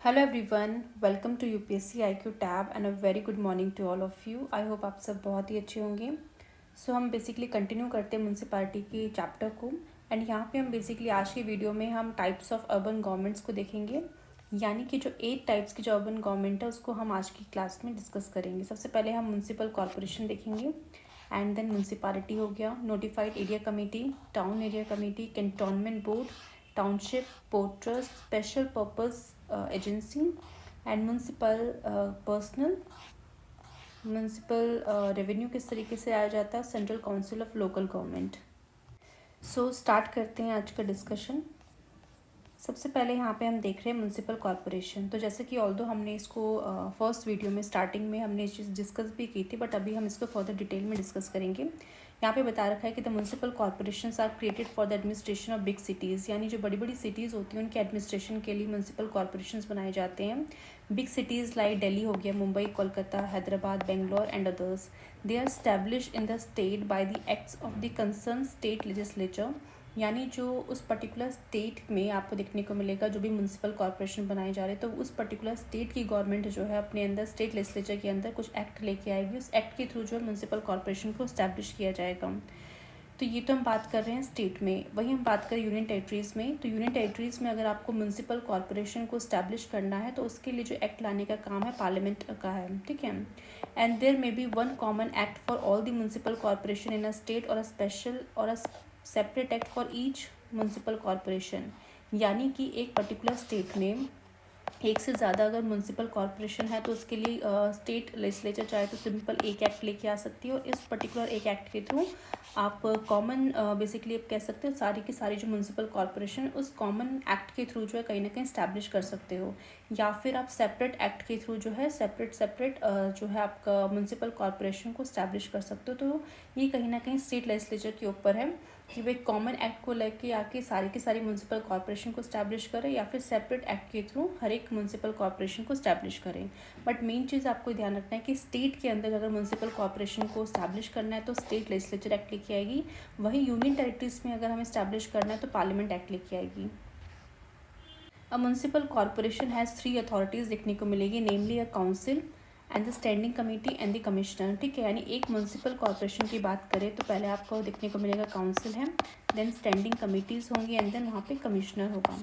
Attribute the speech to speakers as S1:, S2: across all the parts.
S1: Hello everyone, welcome to UPSC IQ tab and a very good morning to all of you. I hope आप सब बहुत ही अच्छे होंगे। हम बेसिकली कंटिन्यू करते हैं म्यूनसिपालिटी के चैप्टर को। एंड यहाँ पे हम बेसिकली आज की वीडियो में हम टाइप्स ऑफ अर्बन गवर्नमेंट्स को देखेंगे, यानी कि जो 8 टाइप्स की जो अर्बन गवर्नमेंट है उसको हम आज की क्लास में डिस्कस करेंगे। सबसे पहले हम म्यूनसिपल कॉरपोरेशन देखेंगे एंड देन म्यूनसिपालिटी हो गया, notified area committee, town area committee, cantonment board, township, port trust, special purpose agency and municipal personal. Municipal revenue किस तरीके से आया जाता है, central council of local government. Start करते हैं आज का डिस्कशन। सबसे पहले यहाँ पे हम देख रहे हैं म्यूनसिपल कॉरपोरेशन। तो जैसे कि ऑल्दो हमने इसको फर्स्ट वीडियो में स्टार्टिंग में हमने इस चीज़ डिस्कस भी की थी, बट अभी हम इसको फर्दर डिटेल में डिस्कस करेंगे। यहाँ पे बता रखा है कि the municipal corporation are created for the administration of big cities, यानी जो बड़ी बड़ी सिटीज़ होती हैं उनके एडमिनिस्ट्रेशन के लिए म्यूनसिपल कॉरपोरेशन बनाए जाते हैं। बिग सिटीज़ लाइक दिल्ली हो गया, Mumbai, Kolkata, Hyderabad, Bangalore and others. They are establish in the state by the acts of the concern state legislature, यानी जो उस पर्टिकुलर स्टेट में आपको देखने को मिलेगा जो भी म्यूनसिपल कॉरपोरेशन बनाए जा रहे हैं, तो उस पर्टिकुलर स्टेट की गवर्नमेंट जो है अपने अंदर स्टेट लेजिस्लेचर के अंदर कुछ एक्ट लेके आएगी। उस एक्ट के थ्रू जो है म्यूनसिपल कॉरपोरेशन को इस्टेब्लिश किया जाएगा। तो ये तो हम बात कर रहे हैं स्टेट में। वही हम बात करें यूनियन टेरिटरीज़ में, तो यूनियन टेरिटरीज़ में अगर आपको म्यूनसिपल कॉरपोरेशन को इस्टेब्लिश करना है तो उसके लिए जो एक्ट लाने का काम है पार्लियामेंट का है, ठीक है। And there may be one common act for all the municipal corporation in a state or a special or a separate act for each municipal corporation, यानी कि एक पर्टिकुलर स्टेट में एक से ज़्यादा अगर म्यूनसिपल कॉरपोरेशन है तो उसके लिए स्टेट लेजिस्लेचर चाहे तो सिंपल एक एक्ट लेके आ सकती है, और इस पर्टिकुलर एक एक्ट के थ्रू आप कॉमन बेसिकली आप कह सकते हो सारी की सारी जो म्यूनसिपल कॉरपोरेशन उस कॉमन एक्ट के थ्रू जो है कहीं ना कहीं स्टैब्लिश कर सकते हो, या फिर आप सेपरेट एक्ट के थ्रू जो है सेपरेट जो है आपका म्यूनसिपल कॉरपोरेशन को स्टैब्लिश कर सकते हो। तो ये कहीं ना कहीं स्टेट लेजिस्लेचर के ऊपर है कि वे कॉमन एक्ट को लेके आके सारी की सारी म्यूनसिपल कॉरपोरेशन को स्टैब्लिश करें, या फिर सेपरेट एक्ट के थ्रू हर एक म्यूनसिपल कॉरपोरेशन को स्टैब्लिश करें। बट मेन चीज़ आपको ध्यान रखना है कि स्टेट के अंदर अगर म्यूनसिपल कॉरपोरेशन को स्टैब्लिश करना है तो स्टेट लेजिस्लेचर एक्ट लेके आएगी, वहीं यूनियन टेरिटरीज में अगर हमें स्टैब्लिश करना है तो पार्लियामेंट एक्ट लेके आएगी। A municipal corporation has 3 authorities देखने को मिलेगी, namely a council and the standing committee and the commissioner, ठीक है। यानी एक म्यूनसिपल कॉरपोरेशन की बात करें तो पहले आपको देखने को मिलेगा काउंसिल है, देन स्टैंडिंग कमेटीज़ होंगी एंड देन वहाँ पे कमिश्नर होगा।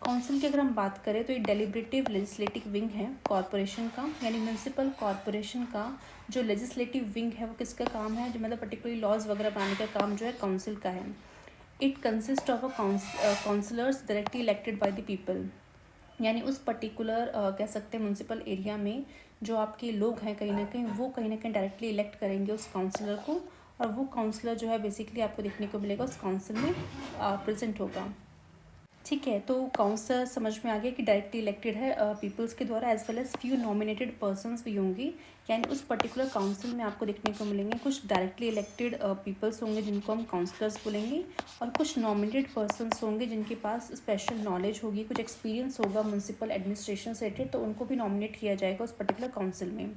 S1: काउंसिल की अगर हम बात करें तो ये डेलिब्रेटिव लेजिस्लेटिव विंग है कॉरपोरेशन का, यानी म्यूनसिपल कॉरपोरेशन का जो लेजिस्लेटिव विंग है वो किसका काम है, जो मतलब पर्टिकुलरली लॉज वगैरह बनाने का काम जो है काउंसिल का है। It consist of a councillors directly elected by the people, यानी उस पर्टिकुलर कह सकते हैं म्यूनसिपल एरिया में जो आपके लोग हैं कहीं ना कहीं डायरेक्टली इलेक्ट करेंगे उस काउंसलर को, और वो काउंसलर जो है बेसिकली आपको देखने को मिलेगा उस काउंसिल में प्रेजेंट होगा, ठीक है। तो काउंसलर समझ में आ गया कि डायरेक्टली इलेक्टेड है पीपल्स के द्वारा, as well as few nominated persons भी होंगी, यानी उस पर्टिकुलर काउंसिल में आपको देखने को मिलेंगे कुछ डायरेक्टली इलेक्टेड पीपल्स होंगे जिनको हम काउंसलर्स बोलेंगे, और कुछ नॉमिनेटेड पर्सन्स होंगे जिनके पास स्पेशल नॉलेज होगी, कुछ एक्सपीरियंस होगा म्यूनसिपल एडमिनिस्ट्रेशन से रिलेटेड, तो उनको भी नॉमिनेट किया जाएगा उस पर्टिकुलर काउंसिल में।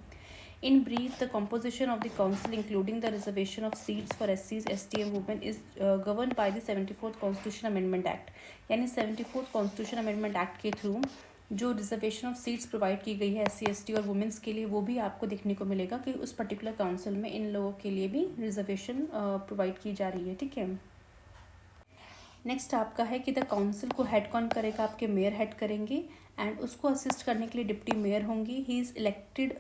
S1: In brief, the composition of the council, including the reservation of seats for SCs, ST and women, is governed by the 74th Constitution Amendment Act. यानी 74th Constitution Amendment Act के through जो reservation of seats provide की गई है SC, ST और women's के लिए, वो भी आपको देखने को मिलेगा कि उस पर्टिकुलर काउंसिल में इन लोगों के लिए भी रिजर्वेशन प्रोवाइड की जा रही है, ठीक है। नेक्स्ट आपका है कि द काउंसिल को हेड कौन करेगा, आपके मेयर हेड करेंगे, एंड उसको असिस्ट करने के लिए डिप्टी मेयर होंगी। He is elected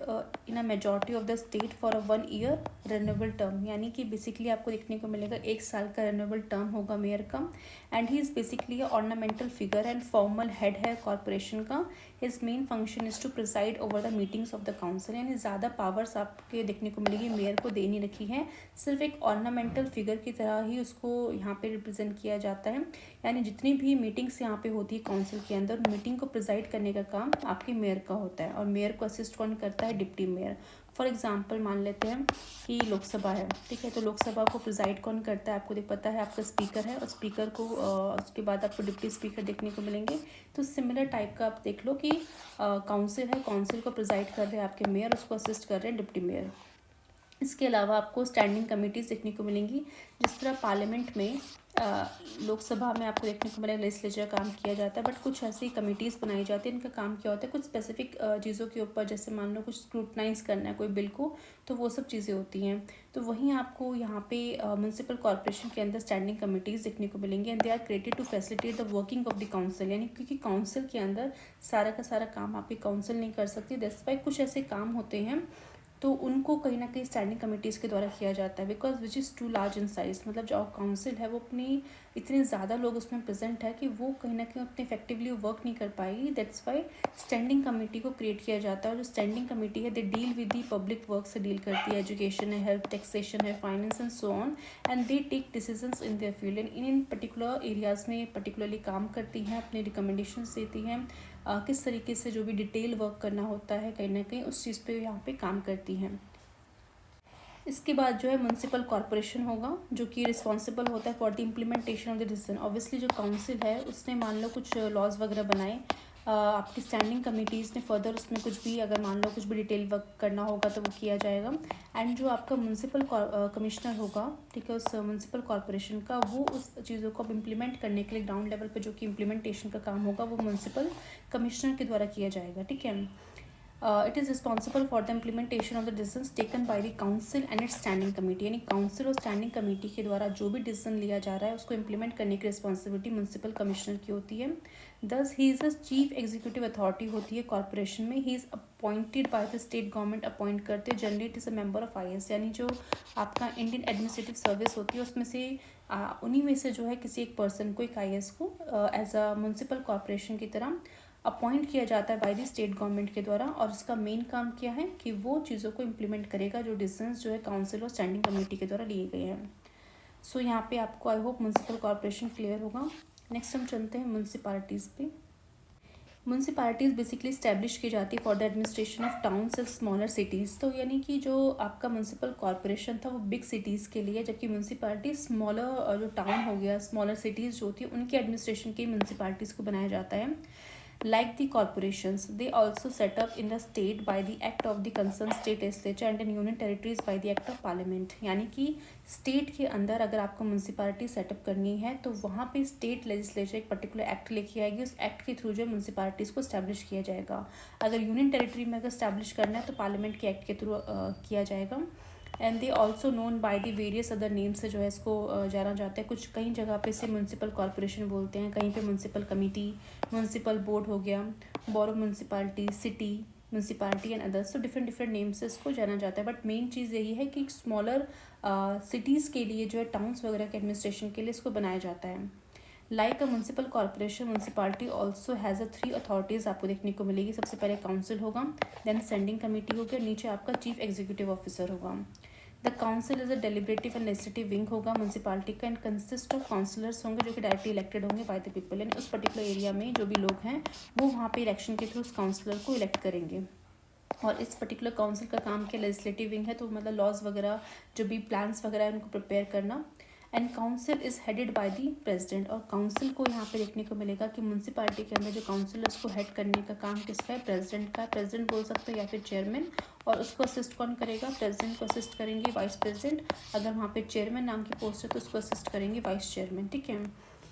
S1: in a majority of the state for a 1 year renewable term, यानी कि बेसिकली आपको देखने को मिलेगा 1 साल का रिन्यूएबल टर्म होगा मेयर का। And he is basically ornamental figure and formal head है कॉरपोरेशन का। His main function is to preside over the meetings of the council, यानी ज़्यादा पावर्स आपके देखने को मिलेगी मेयर को दे नहीं रखी है, सिर्फ एक ऑर्नामेंटल फिगर की तरह ही उसको यहाँ पे रिप्रेजेंट किया जाता है। यानी जितनी भी मीटिंग्स यहाँ पे होती है काउंसिल के अंदर, मीटिंग को प्रिसाइड करने का काम आपके मेयर का होता है, और मेयर को असिस्ट कौन करता है, डिप्टी मेयर। फॉर एग्जांपल मान लेते हैं कि लोकसभा है, ठीक है, तो लोकसभा को प्रिसाइड कौन करता है, आपको देख पता है आपका स्पीकर है, और स्पीकर को उसके बाद आपको डिप्टी स्पीकर देखने को मिलेंगे। तो सिमिलर टाइप का आप देख लो कि काउंसिल है, काउंसिल को प्रिसाइड कर रहे हैं आपके मेयर, उसको असिस्ट कर रहे हैं डिप्टी मेयर। इसके अलावा आपको स्टैंडिंग कमेटीज़ देखने को मिलेंगी, जिस तरह पार्लियामेंट में लोकसभा में आपको देखने को मिलेगा लेजिस्लेचर काम किया जाता है, बट कुछ ऐसी कमिटीज़ बनाई जाती है, इनका काम क्या होता है कुछ स्पेसिफिक चीज़ों के ऊपर, जैसे मान लो कुछ स्क्रूटनाइज करना है कोई बिल को, तो वो सब चीज़ें होती हैं। तो वहीं आपको यहाँ पे म्यूनसिपल कॉर्पोरेशन के अंदर स्टैंडिंग कमिटीज़ देखने को मिलेंगी, and they are created to facilitate the working of the council, यानी क्योंकि काउंसिल के अंदर सारा का सारा काम आपकी काउंसिल नहीं कर सकती, दैट्स व्हाई कुछ ऐसे काम होते हैं तो उनको कहीं ना कहीं स्टैंडिंग कमिटीज़ के द्वारा किया जाता है, because which is too large in size, मतलब जो काउंसिल है वो अपनी इतने ज़्यादा लोग उसमें प्रेजेंट है कि वो कहीं ना कहीं उतने इफेक्टिवली वर्क नहीं कर पाएगी, दैट्स वाई स्टैंडिंग कमेटी को क्रिएट किया जाता है। और जो स्टैंडिंग कमेटी है they deal with the public work से डील करती है, एजुकेशन है, हेल्थ, टैक्सेशन है, finance and so on, and they take decisions in their field, and in particular areas में पर्टिकुलरली काम करती हैं, अपने रिकमेंडेशंस देती हैं, किस तरीके से जो भी डिटेल वर्क करना होता है कहीं ना कहीं उस चीज़ पे यहाँ पे काम करती हैं। इसके बाद जो है म्यूनसिपल कॉर्पोरेशन होगा, जो कि रिस्पॉन्सिबल होता है for the implementation of the decision. Obviously जो काउंसिल है उसने मान लो कुछ लॉज वगैरह बनाए, आपकी स्टैंडिंग कमिटीज़ ने फर्दर उसमें कुछ भी, अगर मान लो कुछ भी डिटेल वर्क करना होगा तो वो किया जाएगा। एंड जो आपका म्यूनसिपल कमिश्नर होगा, ठीक है, उस म्यूनसिपल कॉर्पोरेशन का, वो उस चीज़ों को अब इम्प्लीमेंट करने के लिए ग्राउंड लेवल पर जो कि इम्प्लीमेंटेशन का काम होगा वो म्यूनसिपल कमिश्नर के द्वारा किया जाएगा, ठीक है। It is responsible for the implementation of the decisions taken by the council and it's standing committee, यानी काउंसिल और स्टैंडिंग कमेटी के द्वारा जो भी डिसीजन लिया जा रहा है उसको इम्प्लीमेंट करने की रिस्पॉन्सिबिलिटी म्यूनसिपल कमिश्नर की होती है। Thus he is a chief executive authority होती है कॉर्पोरेशन में, he is appointed by the state government, appoint करते हैं, generally it is a member of IAS, यानी जो आपका इंडियन एडमिनिस्ट्रेटिव सर्विस होती है उसमें से उन्हीं में से जो है किसी एक पर्सन को, एक IAS को एज अ म्यूनसिपल कॉर्पोरेशन की तरह अपॉइंट किया जाता है बाय द स्टेट गवर्नमेंट के द्वारा, और उसका मेन काम क्या है कि वो चीज़ों को इम्प्लीमेंट करेगा जो डिसीजंस जो है काउंसिल और स्टैंडिंग कमेटी के द्वारा लिए गए हैं। सो यहाँ पे आपको I hope municipal corporation clear होगा। नेक्स्ट हम चलते हैं म्यूनसिपालिटीज़ पे। म्यूनसिपालिटीज़ बेसिकली इस्टेब्लिश की जाती है for the administration of towns and smaller cities, तो यानी कि जो आपका म्यूनसिपल कॉर्पोरेशन था वो बिग सिटीज़ के लिए, जबकि म्यूनसिपालिटी स्मॉलर जो टाउन हो गया, स्मॉलर सिटीज़ जो होती है उनके एडमिनिस्ट्रेशन के म्यूनसिपालिटीज़ को बनाया जाता है। Like the corporations, they also set up in the state by the act of the concerned state legislature and in union territories by the act of parliament, यानी कि स्टेट के अंदर अगर आपको म्यूनसिपालिटी सेटअप करनी है तो वहाँ पे स्टेट लेजिस्लेचर एक पर्टिकुलर एक्ट लेके आएगी, उस एक्ट के थ्रू जो म्यूनसिपालिटीज़ को स्टैब्लिश किया जाएगा। अगर यूनियन टेरिटरी में अगर स्टैब्लिश करना है तो पार्लियामेंट के एक्ट के थ्रू किया जाएगा। And they also known by the various other name से जो है इसको जाना जाता है, कुछ कई जगह पे से म्यूनसिपल कॉर्पोरेशन बोलते हैं, कहीं पे म्यूनसिपल कमेटी, म्यूनसिपल बोर्ड हो गया, borough municipality, city municipality and others, तो डिफरेंट डिफरेंट नेम से इसको जाना जाता है। बट मेन चीज़ यही है कि स्मॉलर सिटीज़ के लिए जो है, टाउन्स वगैरह के एडमिनिस्ट्रेशन के लिए इसको बनाया जाता है। Like a municipal corporation, municipality also has a 3 authorities आपको देखने को मिलेगी। सबसे पहले काउंसिल होगा, देन स्टैंडिंग कमेटी होगी, नीचे आपका चीफ एग्जीक्यूटिव ऑफिसर होगा। The council is a deliberative and legislative wing होगा म्यूनसिपालिटी का, एंड कंसिस्ट ऑफ काउंसिलर्स होंगे जो कि डायरेक्टली इलेक्टेड होंगे बाय द पीपल, यानी उस पर्टिकुलर एरिया में जो भी लोग हैं वो वहाँ पे इलेक्शन के थ्रू उस काउंसलर को इलेक्ट करेंगे। और इस पर्टिकुलर काउंसिल का काम क्या, लेजिस्लेटिव विंग है, तो मतलब लॉज वगैरह जो भी प्लान्स वगैरह है उनको प्रिपेयर करना। And council is headed by the president, और काउंसिल को यहाँ पे देखने को मिलेगा कि म्यूनसिपालिटी के अंदर जो काउंसिल है उसको हेड करने का काम किसका है, प्रेसिडेंट का। प्रेसिडेंट बोल सकते हैं या फिर चेयरमैन, और उसको असिस्ट कौन करेगा, प्रेसिडेंट को असिस्ट करेंगे वाइस प्रेसिडेंट, अगर वहाँ पे चेयरमैन नाम की पोस्ट है तो उसको असिस्ट करेंगे वाइस चेयरमैन, ठीक है।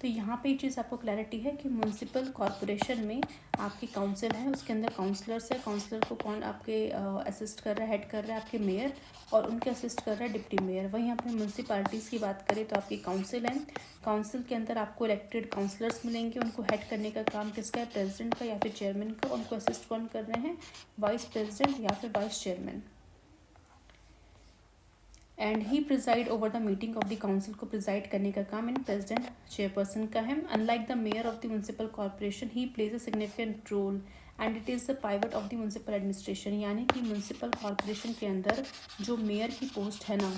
S1: तो यहाँ पे ये चीज़ आपको क्लैरिटी है कि म्यूनसिपल कॉर्पोरेशन में आपकी काउंसिल है, उसके अंदर काउंसलर्स है, काउंसलर को कौन आपके असिस्ट कर रहा है, हेड कर रहा है आपके मेयर, और उनके असिस्ट कर रहा है डिप्टी मेयर। वहीं अपने म्यूनसिपालिटीज़ की बात करें तो आपकी काउंसिल है, काउंसिल के अंदर आपको इलेक्टेड काउंसलर्स मिलेंगे, उनको हेड करने का काम किसका है, प्रेसिडेंट का या फिर चेयरमैन का। उनको असिस्ट कौन कर रहे हैं, वाइस प्रेसिडेंट या फिर vice chairman. And he preside over the meeting of the council, को प्रिजाइड करने का काम इन प्रेसिडेंट चेयरपर्सन का है। Unlike the mayor of the municipal corporation, he plays a significant role and it is the pivot of the municipal administration, यानी कि municipal corporation के अंदर जो मेयर की पोस्ट है ना,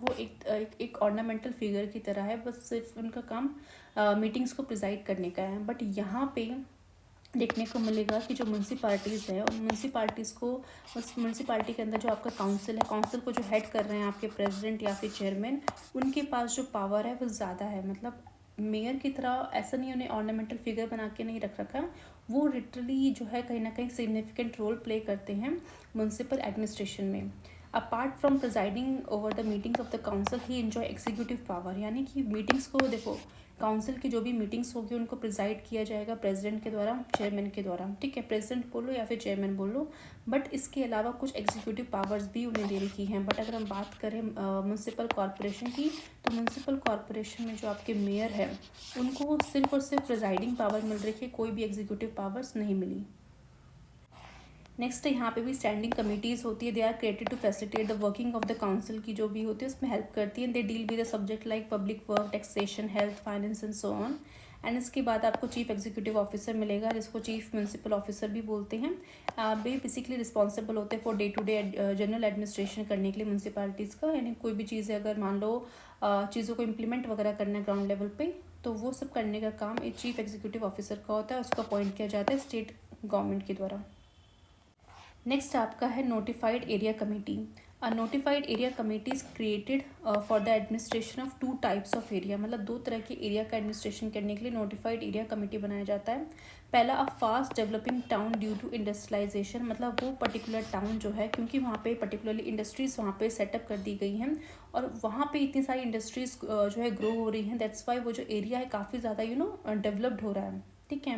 S1: वो एक ऑर्नामेंटल फिगर की तरह है, बस सिर्फ उनका काम मीटिंग्स को प्रिजाइड करने का है। बट यहाँ पे देखने को मिलेगा कि जो म्यूनसिपालिटीज़ है, उन म्यूनसिपालिटीज़ को, उस म्यूनसिपालिटी के अंदर जो आपका काउंसिल है, काउंसिल को जो हेड कर रहे हैं आपके प्रेसिडेंट या फिर चेयरमैन, उनके पास जो पावर है वो ज़्यादा है। मतलब मेयर की तरह ऐसा नहीं, उन्हें ऑर्नामेंटल फिगर बना के नहीं रख रखा, वो लिटरली जो है कहीं ना कहीं सिग्निफिकेंट रोल प्ले करते हैं म्यूनसिपल एडमिनिस्ट्रेशन में। Apart from presiding over the meetings of the council he enjoy executive power, यानी कि मीटिंग्स को देखो, काउंसिल की जो भी मीटिंग्स होगी उनको प्रिजाइड किया जाएगा प्रेसिडेंट के द्वारा, चेयरमैन के द्वारा, ठीक है, प्रेसिडेंट बोलो या फिर चेयरमैन बोलो, बट इसके अलावा कुछ एग्जीक्यूटिव पावर्स भी उन्हें दे रखी हैं। बट अगर हम बात करें म्यूनसिपल कॉरपोरेशन की, तो म्यूनसिपल कॉरपोरेशन में जो आपके मेयर है उनको सिर्फ और सिर्फ प्रिजाइडिंग पावर मिल रही है, कोई भी एग्जीक्यूटिव पावर्स नहीं मिली। नेक्स्ट यहाँ पे भी स्टैंडिंग कमिटीज़ होती है, they are created to facilitate the working of the council की जो भी होती है उसमें हेल्प करती है। They deal with the subject like public work, taxation, health, finance and so on. And इसके बाद आपको चीफ एग्जीक्यूटिव ऑफिसर मिलेगा जिसको चीफ म्यूनसिपल ऑफिसर भी बोलते हैं। वे बेसिकली रिस्पॉन्सिबल होते हैं for day to day general administration करने के लिए म्यूनसिपालिटीज़ का, यानी कोई भी चीज़ है अगर मान लो चीज़ों को इम्प्लीमेंट वगैरह करना है ग्राउंड लेवल पे, तो वो सब करने का काम एक चीफ एग्जीक्यूटिव ऑफिसर का होता है, उसको अपॉइंट किया जाता है स्टेट गवर्नमेंट के द्वारा। नेक्स्ट आपका है notified area committee. A notified area committee is created for the administration of 2 types of area, मतलब 2 तरह के एरिया का एडमिनिस्ट्रेशन करने के लिए नोटिफाइड एरिया कमेटी बनाया जाता है। पहला, a fast developing town due to industrialisation, मतलब वो पर्टिकुलर टाउन जो है, क्योंकि वहाँ पे पर्टिकुलरली इंडस्ट्रीज़ वहाँ पे सेटअप कर दी गई हैं और वहाँ पे इतनी सारी इंडस्ट्रीज़ जो है ग्रो हो रही हैं, दैट्स वाई वो जो एरिया है काफ़ी ज़्यादा डेवलप्ड हो रहा है, ठीक है।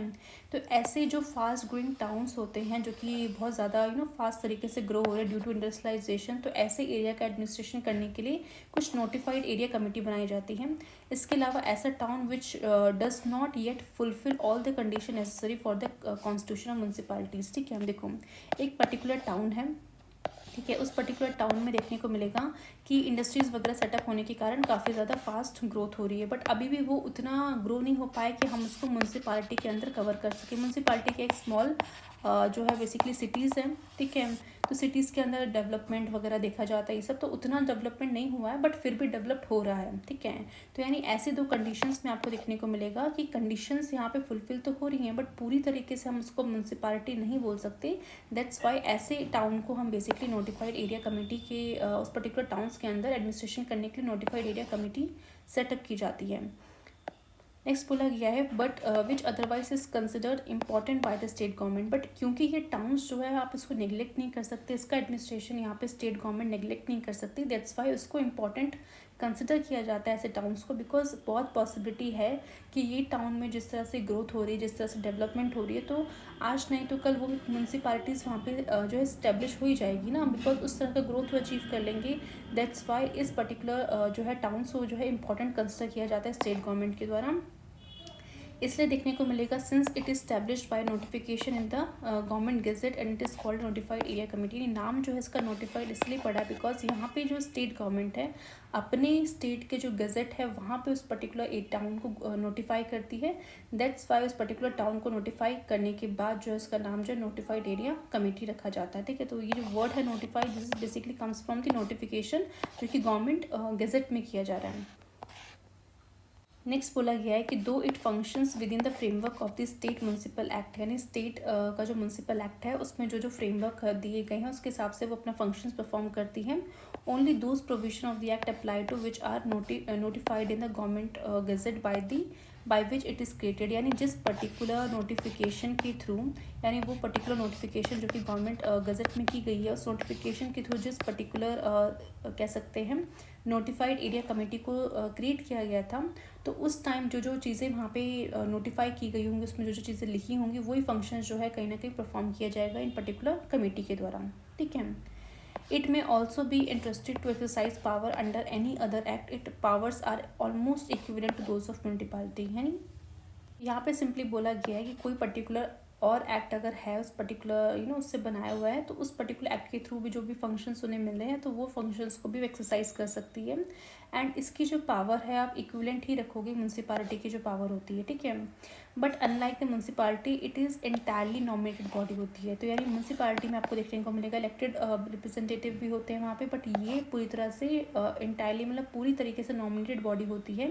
S1: तो ऐसे जो फास्ट ग्रोइंग टाउन्स होते हैं जो कि बहुत ज़्यादा फास्ट तरीके से ग्रो हो रहे हैं ड्यू टू इंडस्ट्रियलाइजेशन, तो ऐसे एरिया का एडमिनिस्ट्रेशन करने के लिए कुछ नोटिफाइड एरिया कमेटी बनाई जाती है। इसके अलावा ऐसा town which does not yet fulfil all the condition necessary for the constitution of municipalities, ठीक है। देखो, एक पर्टिकुलर टाउन है, ठीक है, उस पर्टिकुलर टाउन में देखने को मिलेगा कि इंडस्ट्रीज़ वगैरह सेटअप होने के कारण काफ़ी ज़्यादा फास्ट ग्रोथ हो रही है, बट अभी भी वो उतना ग्रो नहीं हो पाया कि हम उसको म्यूनसिपालिटी के अंदर कवर कर सकें। म्यूनसिपालिटी के एक स्मॉल जो है बेसिकली सिटीज़ हैं, ठीक है, तो सिटीज़ के अंदर डेवलपमेंट वगैरह देखा जाता है, ये सब तो उतना डेवलपमेंट नहीं हुआ है बट फिर भी डेवलप हो रहा है, ठीक है। तो यानी ऐसे 2 कंडीशंस में आपको देखने को मिलेगा कि कंडीशंस यहाँ पे फुलफिल तो हो रही हैं बट पूरी तरीके से हम उसको म्यूनसिपालिटी नहीं बोल सकते। दैट्स वाई ऐसे टाउन को हम बेसिकली नोटिफाइड एरिया कमेटी के उस पर्टिकुलर टाउन्स के अंदर एडमिनिस्ट्रेशन करने के लिए नोटिफाइड एरिया कमेटी सेटअप की जाती है। नेक्स्ट बोला गया है but which otherwise is considered important bye the state government, but क्योंकि ये टाउन्स जो है आप इसको नेग्लेक्ट नहीं कर सकते, इसका एडमिनिस्ट्रेशन यहाँ पे स्टेट गवर्नमेंट नेग्लेक्ट नहीं कर सकती, दैट्स वाई उसको इम्पॉर्टेंट कंसिडर किया जाता है ऐसे टाउन्स को, बिकॉज बहुत पॉसिबिलिटी है कि ये टाउन में जिस तरह से ग्रोथ हो रही है, जिस तरह से डेवलपमेंट हो रही है, तो आज नहीं तो कल वो म्यूनसिपालिटीज़ वहाँ पे जो है इस्टेब्लिश हो ही जाएगी ना, बिकॉज उस तरह का ग्रोथ वो अचीव कर लेंगे। दैट्स वाई इस पर्टिकुलर जो है टाउन्स को जो है इंपॉर्टेंट कंसिडर किया जाता है स्टेट गवर्नमेंट के द्वारा। इसलिए देखने को मिलेगा since it is established by notification in the government gazette and it is called notified area committee. नाम जो है इसका नोटिफाइड इसलिए पड़ा बिकॉज यहाँ पे जो स्टेट गवर्नमेंट है अपने स्टेट के जो गजेट है वहाँ पे उस पर्टिकुलर एक टाउन को नोटिफाई करती है। दैट्स वाई उस पर्टिकुलर टाउन को नोटिफाई करने के बाद जो है उसका नाम जो है नोटिफाइड एरिया कमेटी रखा जाता है, ठीक है। तो ये जो वर्ड है notified, this is basically comes from the notification जो कि गवर्नमेंट गजेट में किया जा रहा है। नेक्स्ट बोला गया है कि दो it functions with in the framework of the state municipal act, यानी स्टेट का जो म्यूनसिपल एक्ट है उसमें जो जो फ्रेमवर्क दिए गए हैं उसके हिसाब से वो अपना फंक्शंस परफॉर्म करती हैं। Only those provision of the act apply to which are notified in the government gazette by which it is created, यानी जिस पर्टिकुलर नोटिफिकेशन के थ्रू, यानी वो पर्टिकुलर नोटिफिकेशन जो कि गवर्नमेंट गजेट में की गई है उस नोटिफिकेशन के थ्रू जिस पर्टिकुलर कह सकते हैं नोटिफाइड एरिया कमेटी को क्रिएट किया गया था, तो उस टाइम जो जो चीज़ें वहाँ पे नोटिफाई की गई होंगी उसमें जो जो चीज़ें लिखी होंगी वही फंक्शन जो है कहीं ना कहीं परफॉर्म किया जाएगा इन पर्टिकुलर कमेटी के द्वारा, ठीक है। It may also be interested to exercise power under any other act, it powers are almost equivalent to those of municipality, यानी यहाँ पे सिंपली बोला गया है कि कोई पर्टिकुलर और एक्ट अगर है उस पर्टिकुलर उससे बनाया हुआ है तो उस पर्टिकुलर एक्ट के थ्रू भी जो भी फंक्शंस उन्हें मिल रहे हैं तो वो फंक्शंस को भी एक्सरसाइज कर सकती है। एंड इसकी जो पावर है आप इक्विवेलेंट ही रखोगे म्यूनसिपालिटी की जो पावर होती है, ठीक है। But unlike the municipality it is entirely nominated body होती है, तो यानी म्यूनसिपालिटी में आपको देखने को मिलेगा इलेक्टेड रिप्रेजेंटेटिव भी होते हैं वहाँ पे, बट ये पूरी तरह से एंटायरली मतलब पूरी तरीके से नॉमिनेटेड बॉडी होती है।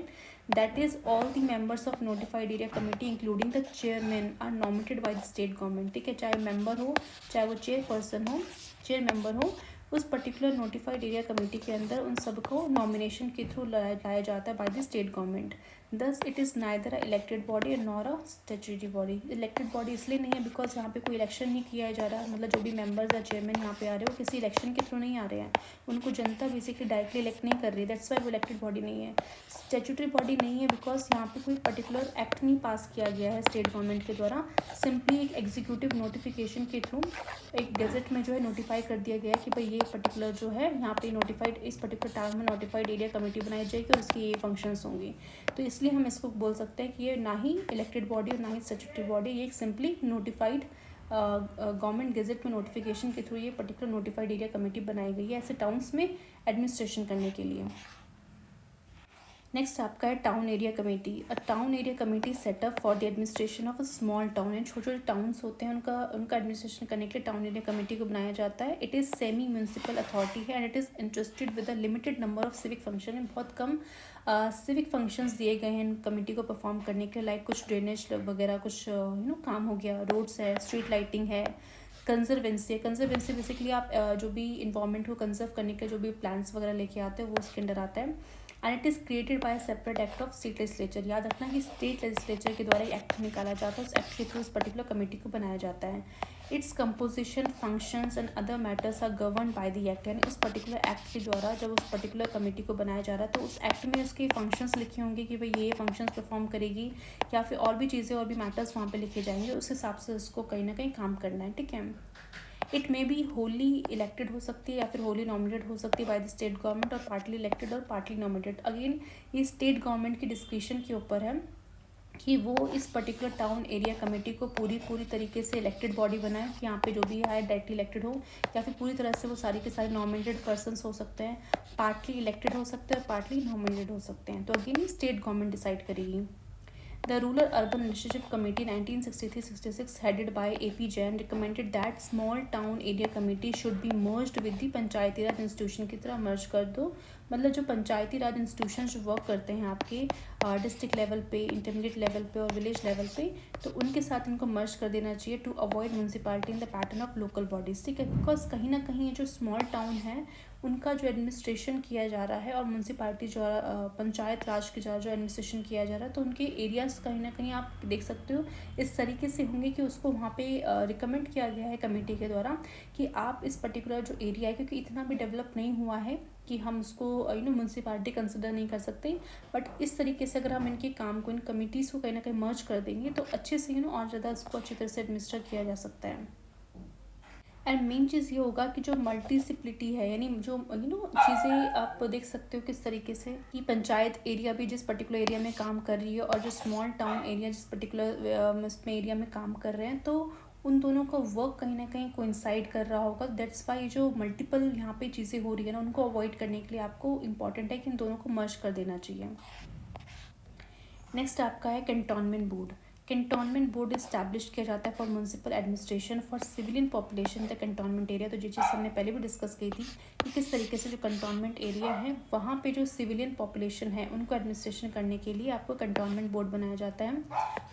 S1: That is all the members of notified area committee including the chairman are nominated by the state government, ठीक है। चाहे मेंबर हो, चाहे वो चेयरपर्सन हो, चेयर मेंबर हो, उस पर्टिकुलर नोटिफाइड एरिया कमेटी के अंदर उन सबको नॉमिनेशन के थ्रू लाया जाता है by the state government. Thus it is neither a elected body nor a statutory body. Elected body इसलिए नहीं है बिकॉज यहाँ पे कोई इलेक्शन नहीं किया जा रहा, मतलब जो भी मेंबर्स या चेयरमैन यहाँ पे आ रहे हैं वो किसी इलेक्शन के थ्रू नहीं आ रहे हैं, उनको जनता बेसिकली डायरेक्टली इलेक्ट नहीं कर रही, दैट्स वाई वो इलेक्टेड बॉडी नहीं है। स्टैट्यूटरी बॉडी नहीं है बिकॉज यहाँ पे कोई पर्टिकुलर एक्ट नहीं पास किया गया है स्टेट गवर्नमेंट के द्वारा, सिंपली एक एग्जीक्यूटिव नोटिफिकेशन के थ्रू एक गैजेट में जो है नोटिफाई कर दिया गया है कि भाई ये पर्टिकुलर जो है यहाँ पे नोटिफाइड, इस पर्टिकुलर टाउन में नोटिफाइड एरिया कमेटी बनाई जाएगी और उसकी ये फंक्शंस होंगी। तो इसलिए हम इसको बोल सकते हैं कि ये ना ही इलेक्टेड बॉडी और ना ही स्टैट्यूटरी बॉडी, ये एक सिंपली नोटिफाइड गवर्नमेंट गेजेट में नोटिफिकेशन के थ्रू ये पर्टिकुलर नोटिफाइड एरिया कमेटी बनाई गई है ऐसे टाउन्स में एडमिनिस्ट्रेशन करने के लिए। नेक्स्ट आपका है town area committee. A town area committee setup for the administration of a small town, and छोटे छोटे टाउन्स होते हैं उनका एडमिनिस्ट्रेशन करने के लिए टाउन एरिया कमेटी को बनाया जाता है। It is semi municipal authority है and it is interested with a limited number of civic function, है बहुत कम सिविक फंक्शंस दिए गए हैं कमेटी को परफॉर्म करने के, लाइक कुछ ड्रेनेज वगैरह कुछ काम हो गया, रोड्स है, स्ट्रीट लाइटिंग है, कंजर्वेंसी है। कंजर्वेंसी बेसिकली आप जो भी इन्वायरमेंट को कंजर्व करने के जो भी प्लान्स वगैरह लेके आते हैं वो उसके अंडर आता है। And it is created bye separate act of state legislature. याद रखना कि स्टेट लेजिस्लेचर के द्वारा एक एक्ट निकाला जाता है, उस एक्ट के थ्रू उस पर्टिकुलर कमेटी को बनाया जाता है। It's composition, functions and other matters are govern by the act, यानी उस पर्टिकुलर एक्ट के द्वारा जब उस पर्टिकुलर कमेटी को बनाया जा रहा है तो उस एक्ट में उसके फंक्शंस लिखे होंगे कि भाई ये फंक्शंस परफॉर्म करेगी, या फिर और भी चीज़ें और भी मैटर्स वहाँ पे लिखे जाएंगे, उस हिसाब से उसको कहीं ना कहीं काम करना है, ठीक है। It may be Holi elected हो सकती है या फिर होली नॉमिनेटेड हो सकती है बाय द स्टेट गवर्नमेंट, और पार्टली इलेक्टेड और पार्टली नॉमिनेटेड। अगेन ये स्टेट गवर्नमेंट की डिस्क्रिप्शन के ऊपर है कि वो इस पर्टिकुलर टाउन एरिया कमेटी को पूरी तरीके से इलेक्टेड बॉडी बनाए, कि यहाँ पे जो भी है डायरेक्टली इलेक्टेड हो, या फिर पूरी तरह से वो सारी के सारे नॉमिनेटेड पर्सनस हो सकते हैं, पार्टली इलेक्टेड हो सकते हैं और पार्टली नॉमिनेटेड हो सकते हैं। तो अगेन स्टेट गवर्नमेंट डिसाइड करेगी। The Rural Urban Initiative Committee 1963-66 headed by A.P. Jain recommended that small town area committee should be merged with the Panchayati Raj institution की तरह मर्ज कर दो। मतलब जो पंचायती राज इंस्टीट्यूशन जो वर्क करते हैं आपके डिस्ट्रिक्ट लेवल पे, इंटरमीडिएट लेवल पे और विलेज लेवल पे, तो उनके साथ इनको मर्ज कर देना चाहिए to avoid municipality in the pattern of local bodies, ठीक है। बिकॉज कहीं ना कहीं जो स्मॉल टाउन है उनका जो एडमिनिस्ट्रेशन किया जा रहा है और म्यूनसिपैलिटी जो पंचायत राज के जो एडमिनिस्ट्रेशन किया जा रहा है, तो उनके एरियाज़ कहीं ना कहीं आप देख सकते हो इस तरीके से होंगे कि उसको वहाँ पे रिकमेंड किया गया है कमेटी के द्वारा कि आप इस पर्टिकुलर जो एरिया है, क्योंकि इतना भी डेवलप नहीं हुआ है कि हम उसको म्यूनसिपैलिटी कंसिडर नहीं कर सकते, बट इस तरीके से अगर हम इनके काम को, इन कमिटीज़ को कहीं ना कहीं मर्ज कर देंगे तो अच्छे से और ज़्यादा इसको अच्छी तरह से एडमिनिस्टर किया जा सकता है। एंड मेन चीज़ ये होगा कि जो मल्टीसिप्लिटी है, यानी जो चीज़ें आप देख सकते हो किस तरीके से कि पंचायत एरिया भी जिस पर्टिकुलर एरिया में काम कर रही है और जो स्मॉल टाउन एरिया जिस पर्टिकुलर इसमें एरिया में काम कर रहे हैं, तो उन दोनों का वर्क कहीं ना कहीं कोइंसाइड कर रहा होगा। दैट्स वाई जो मल्टीपल यहाँ पे चीज़ें हो रही है ना, उनको अवॉइड करने के लिए आपको इम्पॉर्टेंट है कि इन दोनों को मर्ज कर देना चाहिए। नेक्स्ट आपका है cantonment board. Cantonment board establish किया जाता है for municipal administration for civilian population the cantonment area. तो ये चीज़ हमने पहले भी डिस्कस की थी कि किस तरीके से जो कैंटोनमेंट एरिया है वहाँ पे जो सिविलियन पॉपुलेशन है उनको एडमिनिस्ट्रेशन करने के लिए आपको कैंटोनमेंट बोर्ड बनाया जाता है,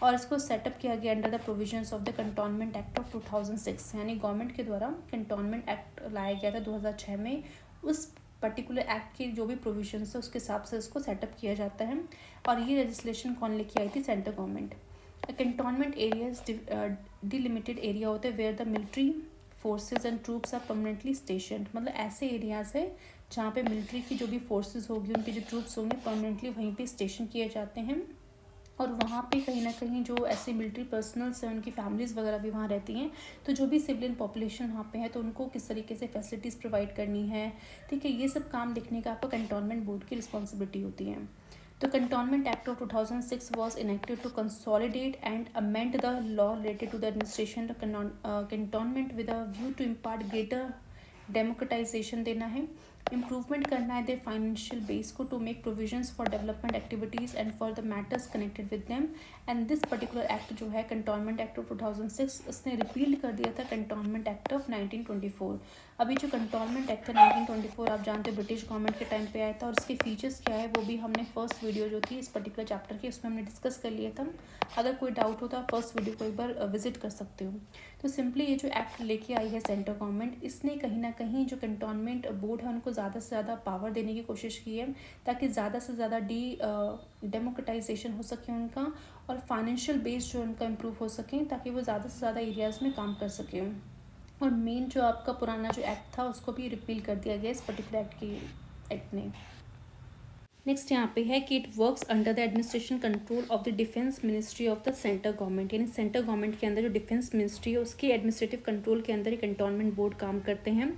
S1: और इसको सेटअप किया गया under the provisions of the cantonment act of 2006। यानी गवर्नमेंट के द्वारा कैंटोनमेंट एक्ट लाया गया था 2006 में। उस पर्टिकुलर एक्ट के जो भी प्रोविजंस है उसके हिसाब से इसको सेटअप किया जाता है, और ये लेजिस्लेशन कौन लेके आई थी? Central government. Cantonment area delimited area होते हैं where the military forces and troops are permanently stationed. मतलब ऐसे एरियाज है जहाँ पे मिलिट्री की जो भी फोर्सेज होगी, उनके जो ट्रूप्स होंगे परमानेंटली वहीं पे स्टेशन किए जाते हैं, और वहाँ पे कहीं ना कहीं जो ऐसे मिलिट्री पर्सनल्स हैं उनकी फैमिलीज़ वगैरह भी वहाँ रहती हैं, तो जो भी सिविलियन पॉपुलेशन वहाँ पे है तो उनको किस तरीके से फैसिलिटीज़ प्रोवाइड करनी है, ठीक है, ये सब काम देखने का आपका कैंटोनमेंट बोर्ड की रिस्पॉन्सिबिलिटी होती है। तो cantonment act of 2006 was enacted to consolidate and amend the law related to the administration of cantonment with a view to impart greater democratization देना है, इम्प्रूवमेंट करना है दे फाइनेंशियल बेस को, to make provisions for development activities and for the matters connected with them. And this particular act जो है cantonment act of 2006, इसने repeal कर दिया था कैंटोनमेंट एक्ट ऑफ 1924। अभी जो कैंटोनमेंट एक्ट है 1924 आप जानते हो ब्रिटिश गवर्नमेंट के टाइम पे आया था, और इसके फीचर्स क्या है वो भी हमने फर्स्ट वीडियो जो थी इस पर्टिकुलर चैप्टर की उसमें हमने डिस्कस कर लिया था। अगर कोई डाउट हो तो आप फर्स्ट वीडियो को एक बार विजिट कर सकते हो। तो सिंपली ये जो एक्ट लेके आई है सेंट्रल गवर्नमेंट, इसने कहीं ना कहीं जो कैंटोनमेंट बोर्ड है उनको ज़्यादा से ज़्यादा पावर देने की कोशिश की है ताकि ज़्यादा से ज़्यादा डेमोक्रेटाइजेशन हो सके उनका, और फाइनेंशियल बेस जो उनका इम्प्रूव हो सके ताकि वो ज़्यादा से ज़्यादा एरियाज़ में काम कर सकें। और मेन जो आपका पुराना जो एक्ट था उसको भी रिपील कर दिया गया इस पर्टिकुलर एक्ट ने। नेक्स्ट यहाँ पे है कि it works under the administration control of the defence ministry of the centre government, यानी सेंटर गवर्नमेंट के अंदर जो डिफेंस मिनिस्ट्री है उसके एडमिनिस्ट्रेटिव कंट्रोल के अंदर एक कैंटोनमेंट बोर्ड काम करते हैं।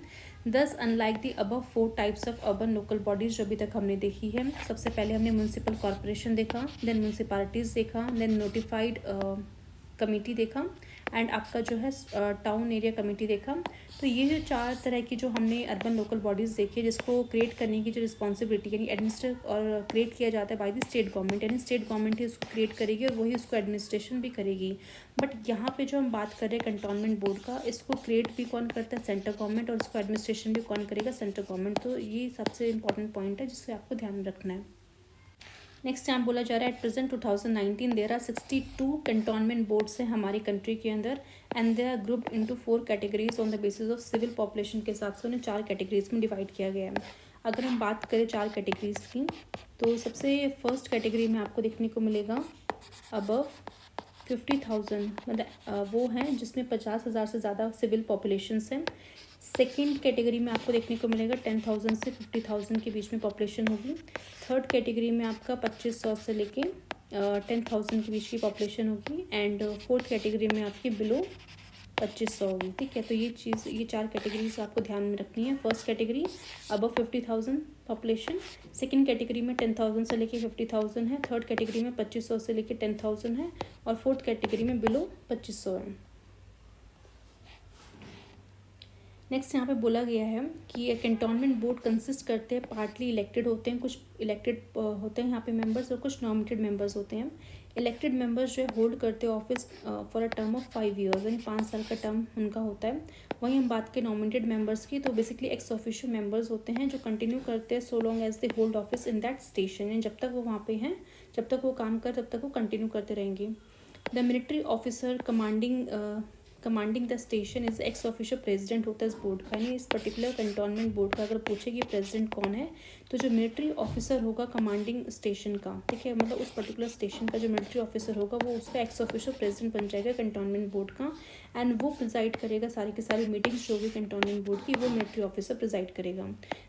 S1: दस unlike the above 4 types of urban local bodies जो अभी तक हमने देखी है, सबसे पहले हमने म्यूनसिपल कॉरपोरेशन देखा, देन म्यूनसिपालिटीज़ देखा, देन नोटिफाइड कमेटी देखा, एंड आपका जो है टाउन एरिया कमेटी देखा। तो ये जो 4 तरह की जो हमने अर्बन लोकल बॉडीज़ देखी है जिसको क्रिएट करने की जो रिस्पॉन्सिबिलिटी यानी एडमिनिस्ट्रेट और क्रिएट किया जाता है बाय द स्टेट गवर्नमेंट, यानी स्टेट गवर्नमेंट ही उसको क्रिएट करेगी और वही उसको एडमिनिस्ट्रेशन भी करेगी। बट यहाँ पे जो हम बात कर रहे हैं कैंटोनमेंट बोर्ड का, इसको क्रिएट भी कौन करता है, सेंटर गवर्नमेंट, और इसको एडमिनिस्ट्रेशन भी कौन करेगा, सेंटर गवर्नमेंट। तो ये सबसे इंपॉर्टेंट पॉइंट है जिससे आपको ध्यान में रखना है। नेक्स्ट यहाँ बोला जा रहा है at present 2019 there are 62 cantonment boards हैं हमारी कंट्री के अंदर, and they are grouped into 4 categories on the basis of civil population के हिसाब से उन्हें 4 कैटेगरीज में डिवाइड किया गया है। अगर हम बात करें 4 कैटेगरीज की, तो सबसे फर्स्ट कैटेगरी में आपको देखने को मिलेगा अबव 50,000, मतलब वो हैं जिसमें 50,000 से ज़्यादा सिविल पॉपुलेशंस हैं। सेकेंड कैटेगरी में आपको देखने को मिलेगा 10,000 से 50,000 के बीच में पॉपुलेशन होगी। थर्ड कैटेगरी में आपका 2500 से लेके 10,000 के बीच की पॉपुलेशन होगी, एंड फोर्थ कैटेगरी में आपकी बिलो 2500 होगी। ठीक है, तो ये 4 कैटेगरीज आपको ध्यान में रखनी है। First category above 50,000 population, second category में 10,000 से लेके 50,000 है, थर्ड कैटेगरी में 2500 से लेके 10,000 है, और फोर्थ कैटेगरी में बिलो 2500 है। नेक्स्ट यहाँ पे बोला गया है कि ये कैंटोनमेंट बोर्ड कंसिस्ट करते हैं, पार्टली इलेक्टेड होते हैं, कुछ इलेक्टेड होते हैं यहाँ पे मेंबर्स, और कुछ नॉमिनेटेड मेंबर्स होते हैं। इलेक्टेड मेंबर्स जो है होल्ड करते हैं office for a term of 5 years, यानी 5 साल का टर्म उनका होता है। वहीं हम बात करें नॉमिनेटेड मेंबर्स की, तो बेसिकली एक्स ऑफिशियल मेंबर्स होते हैं जो कंटिन्यू करते हैं so long as they hold office in that station, यानी जब तक वो वहाँ पे हैं, जब तक वो काम कर तब तक वो कंटिन्यू करते रहेंगे। The military officer commanding the station is x official president होता है इस बोर्ड का, यानी इस पर्टिकुलर कैंटोनमेंट बोर्ड का अगर पूछे कि प्रेसिडेंट कौन है, तो जो मिलिट्री ऑफिसर होगा कमांडिंग स्टेशन का, ठीक है, मतलब उस पर्टिकुलर स्टेशन का जो मिलिट्री ऑफिसर होगा वो उसका एक्स ऑफिशियल प्रेसिडेंट बन जाएगा कैंटोनमेंट बोर्ड का, एंड वो प्रिजाइड करेगा सारी की सारी मीटिंग्स जो भी कैंटोनमेंट बोर्ड की, वो मिलिट्री ऑफिसर प्रिजाइड करेगा।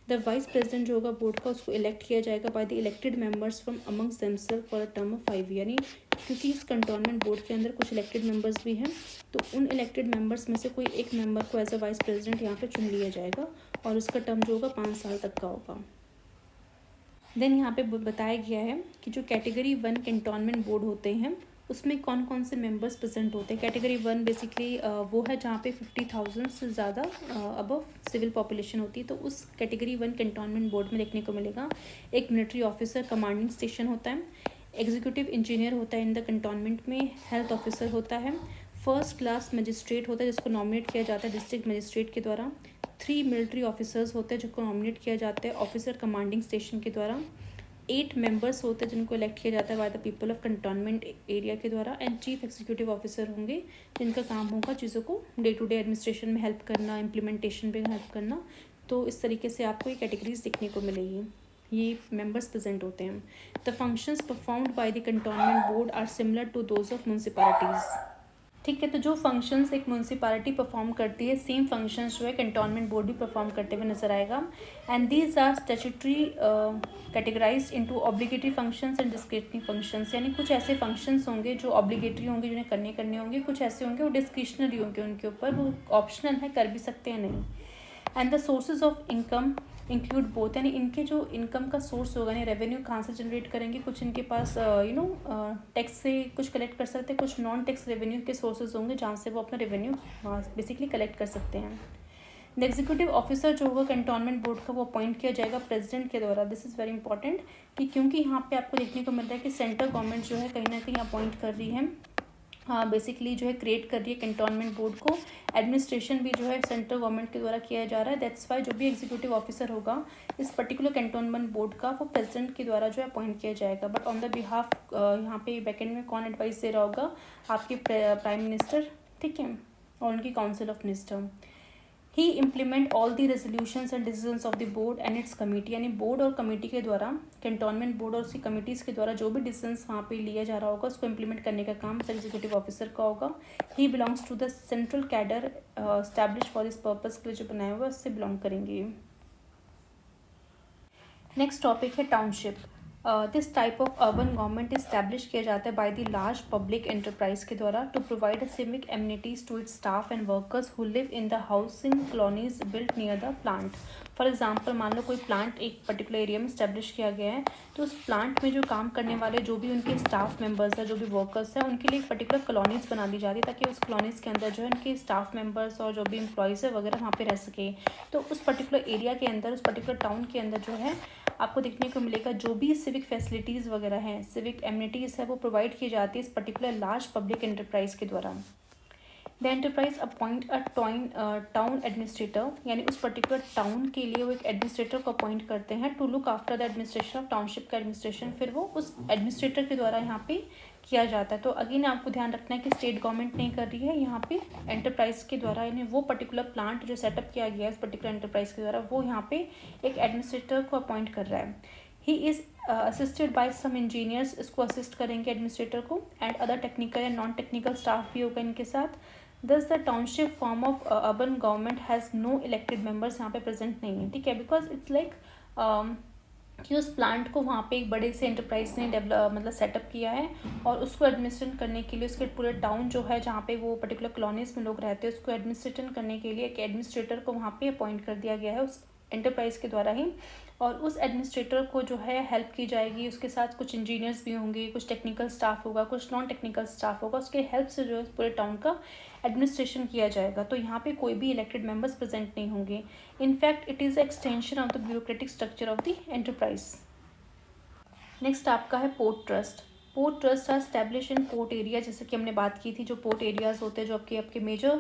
S1: द वाइस प्रेसिडेंट जो होगा बोर्ड का, उसको इलेक्ट किया जाएगा by the elected members from amongst themself for a term of 5 year, यानी क्योंकि इस कैंटोनमेंट बोर्ड के अंदर कुछ इलेक्टेड मेंबर्स भी हैं, तो उन इलेक्टेड मेंबर्स में से कोई एक मेंबर को एज अ वाइस प्रेसिडेंट यहाँ पे चुन लिया जाएगा, और उसका टर्म जो होगा 5 साल तक का होगा। देन यहाँ पे बताया गया है कि जो कैटेगरी 1 कैंटोनमेंट बोर्ड होते हैं उसमें कौन कौन से मेंबर्स प्रेजेंट होते हैं। कैटेगरी 1 बेसिकली वो है जहाँ पे 50,000 से ज़्यादा अबव सिविल पॉपुलेशन होती है, तो उस कैटेगरी 1 कैंटोनमेंट बोर्ड में देखने को मिलेगा एक मिलिट्री ऑफिसर कमांडिंग स्टेशन होता है, एग्जीक्यूटिव इंजीनियर होता है इन द कैंटोनमेंट में, हेल्थ ऑफिसर होता है, फर्स्ट क्लास मजिस्ट्रेट होता है जिसको नॉमिनेट किया जाता है डिस्ट्रिक्ट मजिस्ट्रेट के द्वारा, 3 मिलिट्री ऑफिसर्स होते हैं जिनको नॉमिनेट किया जाता है ऑफिसर कमांडिंग स्टेशन के द्वारा, 8 मेंबर्स होते हैं जिनको इलेक्ट किया जाता है by the people of cantonment area के द्वारा, एंड चीफ एग्जीक्यूटिव ऑफिसर होंगे जिनका काम होगा चीज़ों को डे टू डे एडमिनिस्ट्रेशन में हेल्प करना, इम्प्लीमेंटेशन में हेल्प करना। तो इस तरीके से आपको ये कैटेगरीज देखने को मिलेगी, ये मेंबर्स प्रेजेंट होते हैं। The functions performed by the cantonment board are similar to those of municipalities. ठीक है, तो जो फंक्शंस एक म्यूनसिपैलिटी परफॉर्म करती है सेम फंक्शंस जो है कैंटोनमेंट बोर्ड भी परफॉर्म करते हुए नजर आएगा, and these are statutory categorized into obligatory functions and discretionary functions, यानी कुछ ऐसे फंक्शंस होंगे जो ऑब्लिगेटरी होंगे जिन्हें करने होंगे, कुछ ऐसे होंगे वो डिस्क्रिशनरी होंगे, उनके ऊपर वो ऑप्शनल है, कर भी सकते हैं नहीं। And the sources of income include both, यानी इनके जो इनकम का सोर्स होगा, यानी रेवेन्यू कहाँ से जनरेट करेंगे, कुछ इनके पास टैक्स से कुछ कलेक्ट कर सकते हैं, कुछ नॉन टैक्स रेवेन्यू के सोर्सेज होंगे जहाँ से वो अपना रेवेन्यू बेसिकली कलेक्ट कर सकते हैं। द एग्जीक्यूटिव ऑफिसर जो होगा कैंटोनमेंट बोर्ड का वो अपॉइंट किया जाएगा प्रेसिडेंट के द्वारा। दिस इज़ वेरी इंपॉर्टेंट कि क्योंकि यहाँ पे आपको देखने को मिल रहा है कि सेंट्रल गवर्नमेंट जो है कहीं ना कहीं अपॉइंट कर रही है, बेसिकली जो है क्रिएट कर रही है कैंटोनमेंट बोर्ड को, एडमिनिस्ट्रेशन भी जो है सेंट्रल गवर्नमेंट के द्वारा किया जा रहा है। दैट्स वाई जो भी एग्जीक्यूटिव ऑफिसर होगा इस पर्टिकुलर कैंटोनमेंट बोर्ड का वो प्रेसिडेंट के द्वारा जो है अपॉइंट किया जाएगा, बट ऑन द बिहाफ यहाँ पे बैकेंड में कौन एडवाइस दे रहा होगा, आपके प्राइम मिनिस्टर, ठीक है, और उनकी council of minister. He implement all the resolutions and decisions of the board and it's committee, यानी बोर्ड और कमेटी के द्वारा, कैंटोनमेंट बोर्ड और उसकी कमेटीज़ के द्वारा जो भी डिसीजंस वहाँ पे लिया जा रहा होगा उसको इम्प्लीमेंट करने का काम एग्जीक्यूटिव ऑफिसर का होगा। He belongs to the central cadre establish for this purpose के लिए जो बनाया हुआ है उससे बिलोंग करेंगे। नेक्स्ट टॉपिक है township. This type of urban government establish किया जाता है by the large public enterprise के द्वारा to provide civic amenities to its staff and workers who live in the housing colonies built near the plant. For example, मान लो कोई plant एक particular area में स्टैब्लिश किया गया है, तो उस प्लांट में जो काम करने वाले जो भी उनके स्टाफ मेंबर्स हैं, जो भी वर्कर्स हैं, उनके लिए एक पर्टिकुलर कॉलोनीज बना दी जाती है ताकि उस कॉलोनीज़ के अंदर जो है उनके स्टाफ मेंबर्स और जो भी एम्प्लॉयज़ है वगैरह वहाँ पे रह सके। तो उस पर्टिकुलर एरिया के अंदर, उस पर्टिकुलर टाउन के अंदर जो है आपको देखने को मिलेगा जो भी सिविक फैसिलिटीज़ वगैरह हैं, सिविक एमिनिटीज़ है, वो प्रोवाइड की जाती है इस पर्टिकुलर लार्ज पब्लिक एंटरप्राइज के द्वारा। The enterprise appoint a town administrator, यानी उस पर्टिकुलर टाउन के लिए वो एक एडमिनिस्ट्रेटर को अपॉइंट करते हैं to look after the administration of township का एडमिनिस्ट्रेशन, फिर वो उस एडमिनिस्ट्रेटर के द्वारा यहाँ पे किया जाता है। तो अगेन आपको ध्यान रखना है कि स्टेट गवर्नमेंट नहीं कर रही है, यहाँ पे एंटरप्राइज के द्वारा, यानी वो पर्टिकुलर प्लांट जो सेटअप किया गया है उस पर्टिकुलर एंटरप्राइज के द्वारा, वो यहाँ पे एक एडमिनिस्ट्रेटर को अपॉइंट कर रहा है। He is assisted by some engineers, इसको असिस्ट करेंगे एडमिनिस्ट्रेटर को, and other technical and non technical staff भी होगा इनके साथ। Thus the township form of urban government has no elected members यहाँ पे प्रेजेंट नहीं है, ठीक है, बिकॉज इट्स लाइक कि उस प्लांट को वहाँ पे एक बड़े से एंटरप्राइज ने मतलब सेटअप किया है, और उसको एडमिनिस्ट्रेट करने के लिए उसके पूरे टाउन जो है जहाँ पे वो पर्टिकुलर कॉलोनीज में लोग रहते हैं उसको एडमिनिस्ट्रेट करने के लिए एक एडमिनिस्ट्रेटर को वहाँ पे अपॉइंट कर दिया गया है उस एंटरप्राइज के द्वारा ही। और उस एडमिनिस्ट्रेटर को जो है हेल्प की जाएगी, उसके साथ कुछ इंजीनियर्स भी होंगे, कुछ टेक्निकल स्टाफ होगा, कुछ नॉन टेक्निकल स्टाफ होगा, उसके हेल्प से जो है पूरे टाउन का एडमिनिस्ट्रेशन किया जाएगा। तो यहाँ पे कोई भी इलेक्टेड मेंबर्स प्रेजेंट नहीं होंगे। In fact it is extension of the bureaucratic structure of the enterprise. Next आपका है port trust. Port trust are establish in port area, जैसे कि हमने बात की थी, जो पोर्ट एरियाज़ होते हैं, जो आपके मेजर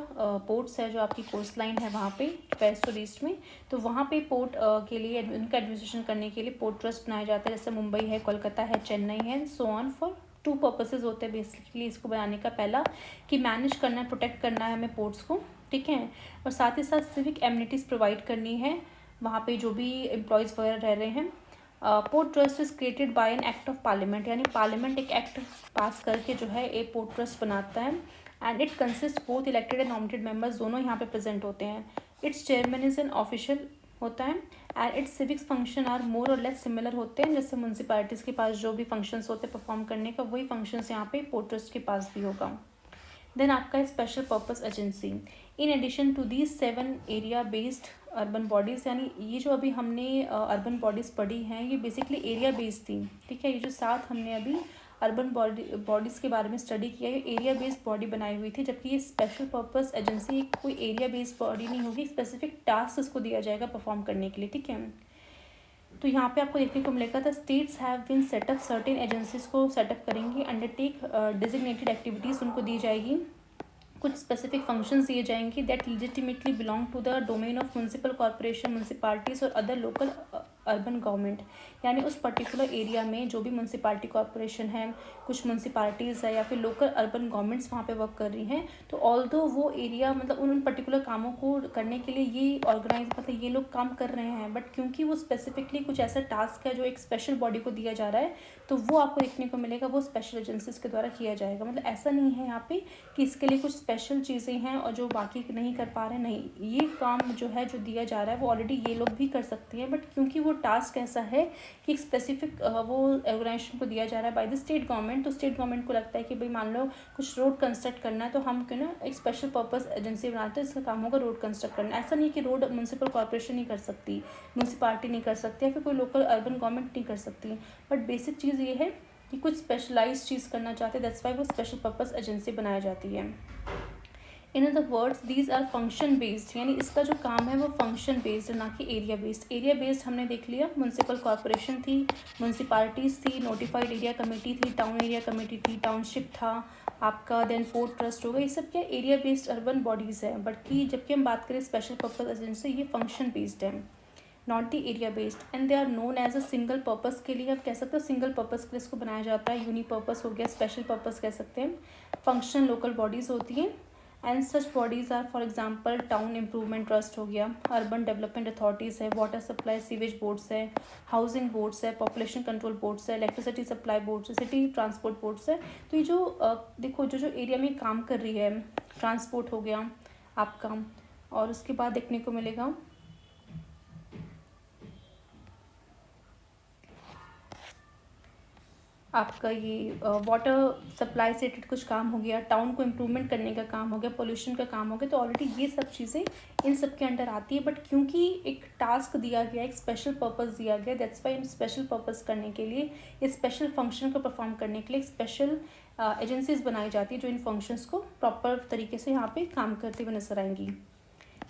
S1: पोर्ट्स है, जो आपकी कोस्ट लाइन है वहाँ पे वेस्ट और ईस्ट में, तो वहाँ पे पोर्ट के लिए उनका एडमिनिस्ट्रेशन करने के लिए पोर्ट ट्रस्ट बनाया जाता है। जैसे मुंबई है, कोलकाता है, चेन्नई है, so on. For two purposes होते हैं बेसिकली इसको बनाने का। पहला कि मैनेज करना है, प्रोटेक्ट करना है हमें पोर्ट्स को, ठीक है, और साथ ही साथ सिविक एमिनिटीज़ प्रोवाइड करनी है वहाँ पे जो भी एम्प्लॉयज़ वगैरह रह रहे हैं। Port trust is created by an act of parliament, यानी पार्लियामेंट एक एक्ट पास करके जो है एक पोर्ट ट्रस्ट बनाता है, and it consist both elected and nominated members, दोनों यहाँ पे प्रेजेंट होते हैं। Its chairman is an official होता है, and its civics function are more or less similar होते हैं। जैसे म्यूनसिपैलिटीज़ के पास जो भी फंक्शंस होते हैं परफॉर्म करने का, वही फंक्शंस यहाँ पे पोर्ट ट्रस्ट के पास भी होगा। देन आपका है special purpose agency. In addition to these 7 area based urban bodies, यानी ये जो अभी हमने अर्बन बॉडीज़ पढ़ी हैं ये बेसिकली एरिया बेस्ड थी, ठीक है। ये जो 7 हमने अभी अर्बन बॉडीज़ के बारे में स्टडी किया है, एरिया बेस्ड बॉडी बनाई हुई थी, जबकि ये स्पेशल पर्पस एजेंसी कोई एरिया बेस्ड बॉडी नहीं होगी, स्पेसिफिक टास्क इसको दिया जाएगा परफॉर्म करने के लिए, ठीक है। तो यहाँ पे आपको देखने को मिलेगा the states have been set up, certain agencies को सेटअप करेंगी, अंडरटेक डिजिग्नेटेड एक्टिविटीज़ उनको दी जाएगी, कुछ स्पेसिफिक फंक्शंस दिए जाएंगे that legitimately belong to the domain of municipal corporation, municipalities और अदर लोकल अर्बन गवर्नमेंट, यानी उस पर्टिकुलर एरिया में जो भी म्यूनसिपालिटी कॉर्पोरेशन है, कुछ म्यूनसिपालिटीज़ है या फिर लोकल अर्बन गवर्नमेंट्स वहाँ पे वर्क कर रही हैं, तो ऑल्दो वो एरिया मतलब उन पर्टिकुलर कामों को करने के लिए ये ऑर्गेनाइज मतलब ये लोग काम कर रहे हैं, बट क्योंकि वो स्पेसिफिकली कुछ ऐसा टास्क है जो एक स्पेशल बॉडी को दिया जा रहा है, तो वो आपको देखने को मिलेगा वो स्पेशल एजेंसीज के द्वारा किया जाएगा। मतलब ऐसा नहीं है यहाँ पे कि इसके लिए कुछ स्पेशल चीज़ें हैं और जो बाकी नहीं कर पा रहे हैं, नहीं, ये काम जो है जो दिया जा रहा है वो ऑलरेडी ये लोग भी कर सकते हैं, बट क्योंकि वो टास्क ऐसा है कि एक स्पेसिफिक वो ऑर्गेनाइजेशन को दिया जा रहा है बाय द स्टेट गवर्नमेंट, तो स्टेट गवर्नमेंट को लगता है कि भाई मान लो कुछ रोड कंस्ट्रक्ट करना है तो हम क्यों ना एक स्पेशल पर्पस एजेंसी बनाते हैं, इसका काम होगा रोड कंस्ट्रक्ट करना। ऐसा नहीं कि रोड म्यूनसिपल कॉर्पोरेशन नहीं कर सकती, म्यूनसिपालिटी नहीं कर सकती, या फिर कोई लोकल अर्बन गवर्नमेंट नहीं कर सकती, बट बेसिक चीज़ ये है कि कुछ स्पेशलाइज चीज़ करना चाहते हैं, दैट्स वाई वो स्पेशल पर्पस एजेंसी बनाया जाती है। In other words these are function based, यानी इसका जो काम है वो फंक्शन बेस्ड ना कि एरिया बेस्ड। एरिया बेस्ड हमने देख लिया, म्यूनसिपल कॉर्पोरेशन थी, म्यूनसिपालिटीज़ थी, नोटिफाइड एरिया कमेटी थी, टाउन एरिया कमेटी थी, टाउनशिप था आपका, देन पोर्ट ट्रस्ट होगा, ये सब क्या एरिया बेस्ड अर्बन बॉडीज़ है, बट कि जबकि हम बात करें स्पेशल पर्पस एजेंसी ये फंक्शन बेस्ड है, not the area based, and they are known as a single purpose के लिए आप कह सकते हो, सिंगल पर्पस के लिए इसको बनाया जाता है, यूनिपर्पस हो गया, स्पेशल पर्पस कह सकते हैं। फंक्शन लोकल बॉडीज़ होती हैं, and such bodies are for example town improvement trust हो गया, अर्बन डेवलपमेंट अथॉरिटीज़ है, वाटर सप्लाई सीवेज बोर्ड्स है, हाउसिंग बोर्ड्स है, पॉपुलेशन कंट्रोल बोर्ड्स है, इलेक्ट्रिसिटी सप्लाई बोर्ड्स है, सिटी ट्रांसपोर्ट बोर्ड्स है। तो ये जो देखो जो एरिया में काम कर रही है, ट्रांसपोर्ट हो गया आपका, और उसके बाद देखने को मिलेगा आपका ये वाटर सप्लाई से रिलेटेड कुछ काम हो गया, टाउन को इम्प्रूवमेंट करने का काम हो गया, पोल्यूशन का काम हो गया। तो ऑलरेडी ये सब चीज़ें इन सब के अंडर आती है, बट क्योंकि एक टास्क दिया गया, एक स्पेशल पर्पस दिया गया, that's why in special purpose करने के लिए, इस स्पेशल फंक्शन को परफॉर्म करने के लिए स्पेशल एजेंसीज बनाई जाती है जो इन फंक्शंस को प्रॉपर तरीके से यहाँ पे काम करते हुए नजर आएंगी।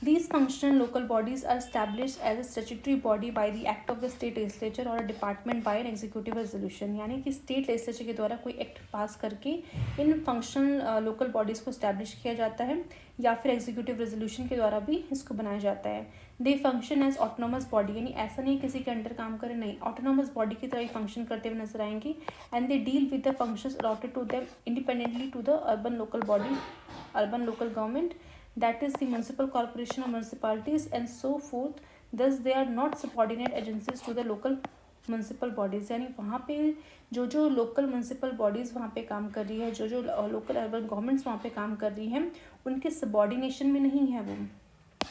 S1: These functional local bodies are established as a statutory body by the act of the state legislature or a department by an executive resolution। यानी कि स्टेट लेजिस्लेचर के द्वारा कोई एक्ट पास करके इन फंक्शनल लोकल बॉडीज़ को establish किया जाता है, या फिर एग्जीक्यूटिव रेजोल्यूशन के द्वारा भी इसको बनाया जाता है। दे फंक्शन एज ऑटोनोमस बॉडी, यानी ऐसा नहीं किसी के अंडर काम करे, नहीं, ऑटोनोमस बॉडी की तरह फंक्शन करते हुए नजर आएंगी। And they deal with the functions allotted to them independently to the urban local body, urban local government, that is the municipal corporation or municipalities and so forth। thus they are not subordinate agencies to the local municipal bodies। यानी वहाँ पे जो जो local municipal bodies वहाँ पे काम कर रही है, जो जो लोकल अर्बन गवर्नमेंट्स वहाँ पे काम कर रही हैं, उनके सबॉर्डिनेशन में नहीं है,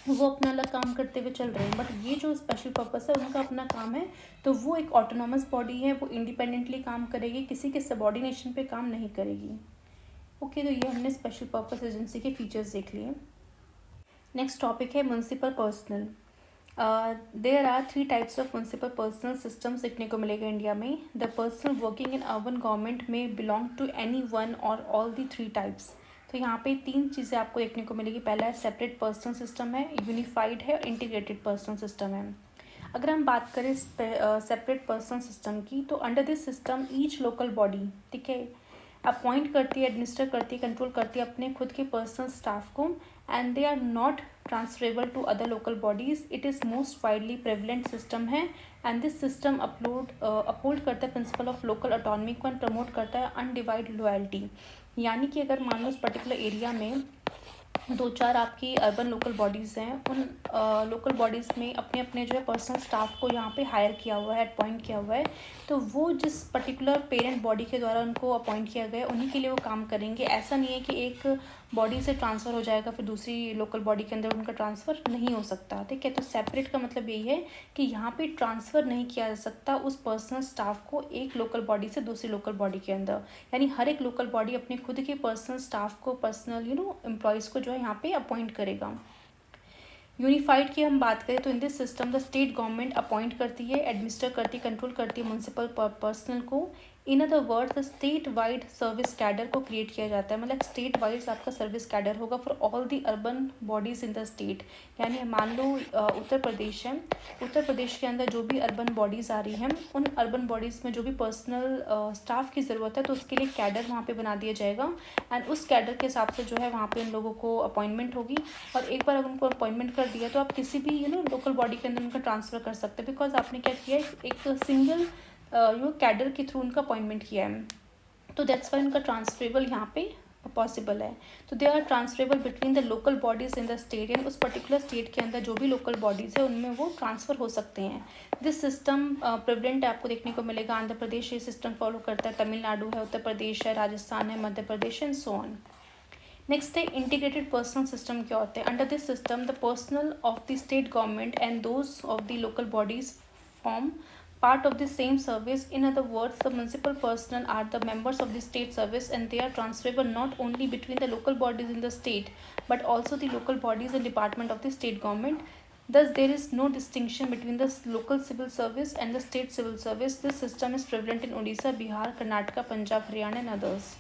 S1: वो अपना अलग काम करते हुए चल रहे हैं। बट ये जो स्पेशल पर्पस है उनका अपना काम है, तो वो एक ऑटोनॉमस बॉडी है, वो इंडिपेंडेंटली काम करेगी, किसी के सबॉर्डिनेशन पे काम नहीं करेगी। ओके, तो ये हमने स्पेशल पर्पस एजेंसी के फीचर्स देख लिए। नेक्स्ट टॉपिक है municipal personnel. There are 3 types of municipal personnel systems देखने को मिलेगा इंडिया में। The personnel working in urban government में belong to any one or all the 3 types. तो यहाँ पे 3 चीज़ें आपको देखने को मिलेगी। पहला है सेपरेट पर्सनल सिस्टम है, यूनिफाइड है और इंटीग्रेटेड पर्सनल सिस्टम है। अगर हम बात करें सेपरेट पर्सनल सिस्टम की, तो under this system each local body, ठीक है, अपॉइंट करती है, एडमिनिस्टर करती है, कंट्रोल करती है अपने खुद के पर्सनल स्टाफ को, and they are not transferable to other local bodies. It is most widely prevalent system है, एंड दिस सिस्टम अपहोल्ड करता है प्रिंसिपल ऑफ लोकल ऑटोनॉमी को एंड प्रमोट करता है अनडिवाइड लॉयल्टी। यानी कि अगर मान लो उस पर्टिकुलर एरिया में 2-4 आपकी अर्बन लोकल बॉडीज़ हैं, उन लोकल बॉडीज़ में अपने अपने जो है पर्सनल स्टाफ को यहाँ पे हायर किया हुआ है, अपॉइंट किया हुआ है, तो वो जिस पर्टिकुलर पेरेंट बॉडी के द्वारा उनको अपॉइंट किया गया है उन्हीं के लिए वो काम करेंगे। ऐसा नहीं है कि एक बॉडी से ट्रांसफ़र हो जाएगा फिर दूसरी लोकल बॉडी के अंदर उनका ट्रांसफ़र नहीं हो सकता, ठीक है। तो सेपरेट का मतलब यही है कि यहाँ पे ट्रांसफ़र नहीं किया जा सकता उस पर्सनल स्टाफ को एक लोकल बॉडी से दूसरी लोकल बॉडी के अंदर। यानी हर एक लोकल बॉडी अपने खुद के पर्सनल स्टाफ को, पर्सनल एम्प्लॉयज़ को जो है यहाँ पे अपॉइंट करेगा। यूनिफाइड की हम बात करें तो in this system the state government appoint करती है, एडमिनिस्टर करती है, कंट्रोल करती है म्यूनसिपल पर्सनल को। In other word the state wide service cadre को क्रिएट किया जाता है, मतलब स्टेट वाइड आपका सर्विस कैडर होगा for all the urban bodies in the state. यानी मान लो उत्तर प्रदेश है, उत्तर प्रदेश के अंदर जो भी अर्बन बॉडीज़ आ रही हैं, उन अर्बन बॉडीज़ में जो भी पर्सनल स्टाफ की ज़रूरत है तो उसके लिए कैडर वहाँ पे बना दिया जाएगा, एंड उस कैडर के हिसाब से जो है वहाँ पे उन लोगों को अपॉइंटमेंट होगी। और एक बार अगर उनको अपॉइंटमेंट कर दिया तो आप किसी भी लोकल बॉडी के अंदर उनका ट्रांसफ़र कर सकते हैं, बिकॉज आपने क्या किया है, एक सिंगल कैडर के थ्रू उनका अपॉइंटमेंट किया है, तो दैट्स वाई उनका ट्रांसफरेबल यहाँ पे पॉसिबल है। तो they are transferable between the local bodies in the state, यानी उस पर्टिकुलर स्टेट के अंदर जो भी लोकल बॉडीज़ है उनमें वो ट्रांसफ़र हो सकते हैं। दिस सिस्टम प्रेवलेंट आपको देखने को मिलेगा। आंध्र प्रदेश ये सिस्टम फॉलो करता है, तमिलनाडु है, उत्तर प्रदेश है, राजस्थान है, Madhya Pradesh and so on. Next है इंटीग्रेटेड पर्सनल सिस्टम। क्या होते हैं? Under this system the personal of the state government and those of the local bodies form part of the same service. In other words, the municipal personnel are the members of the state service and they are transferable not only between the local bodies in the state but also the local bodies and department of the state government. Thus, there is no distinction between the local civil service and the state civil service. This system is prevalent in Odisha, Bihar, Karnataka, Punjab, Haryana and others.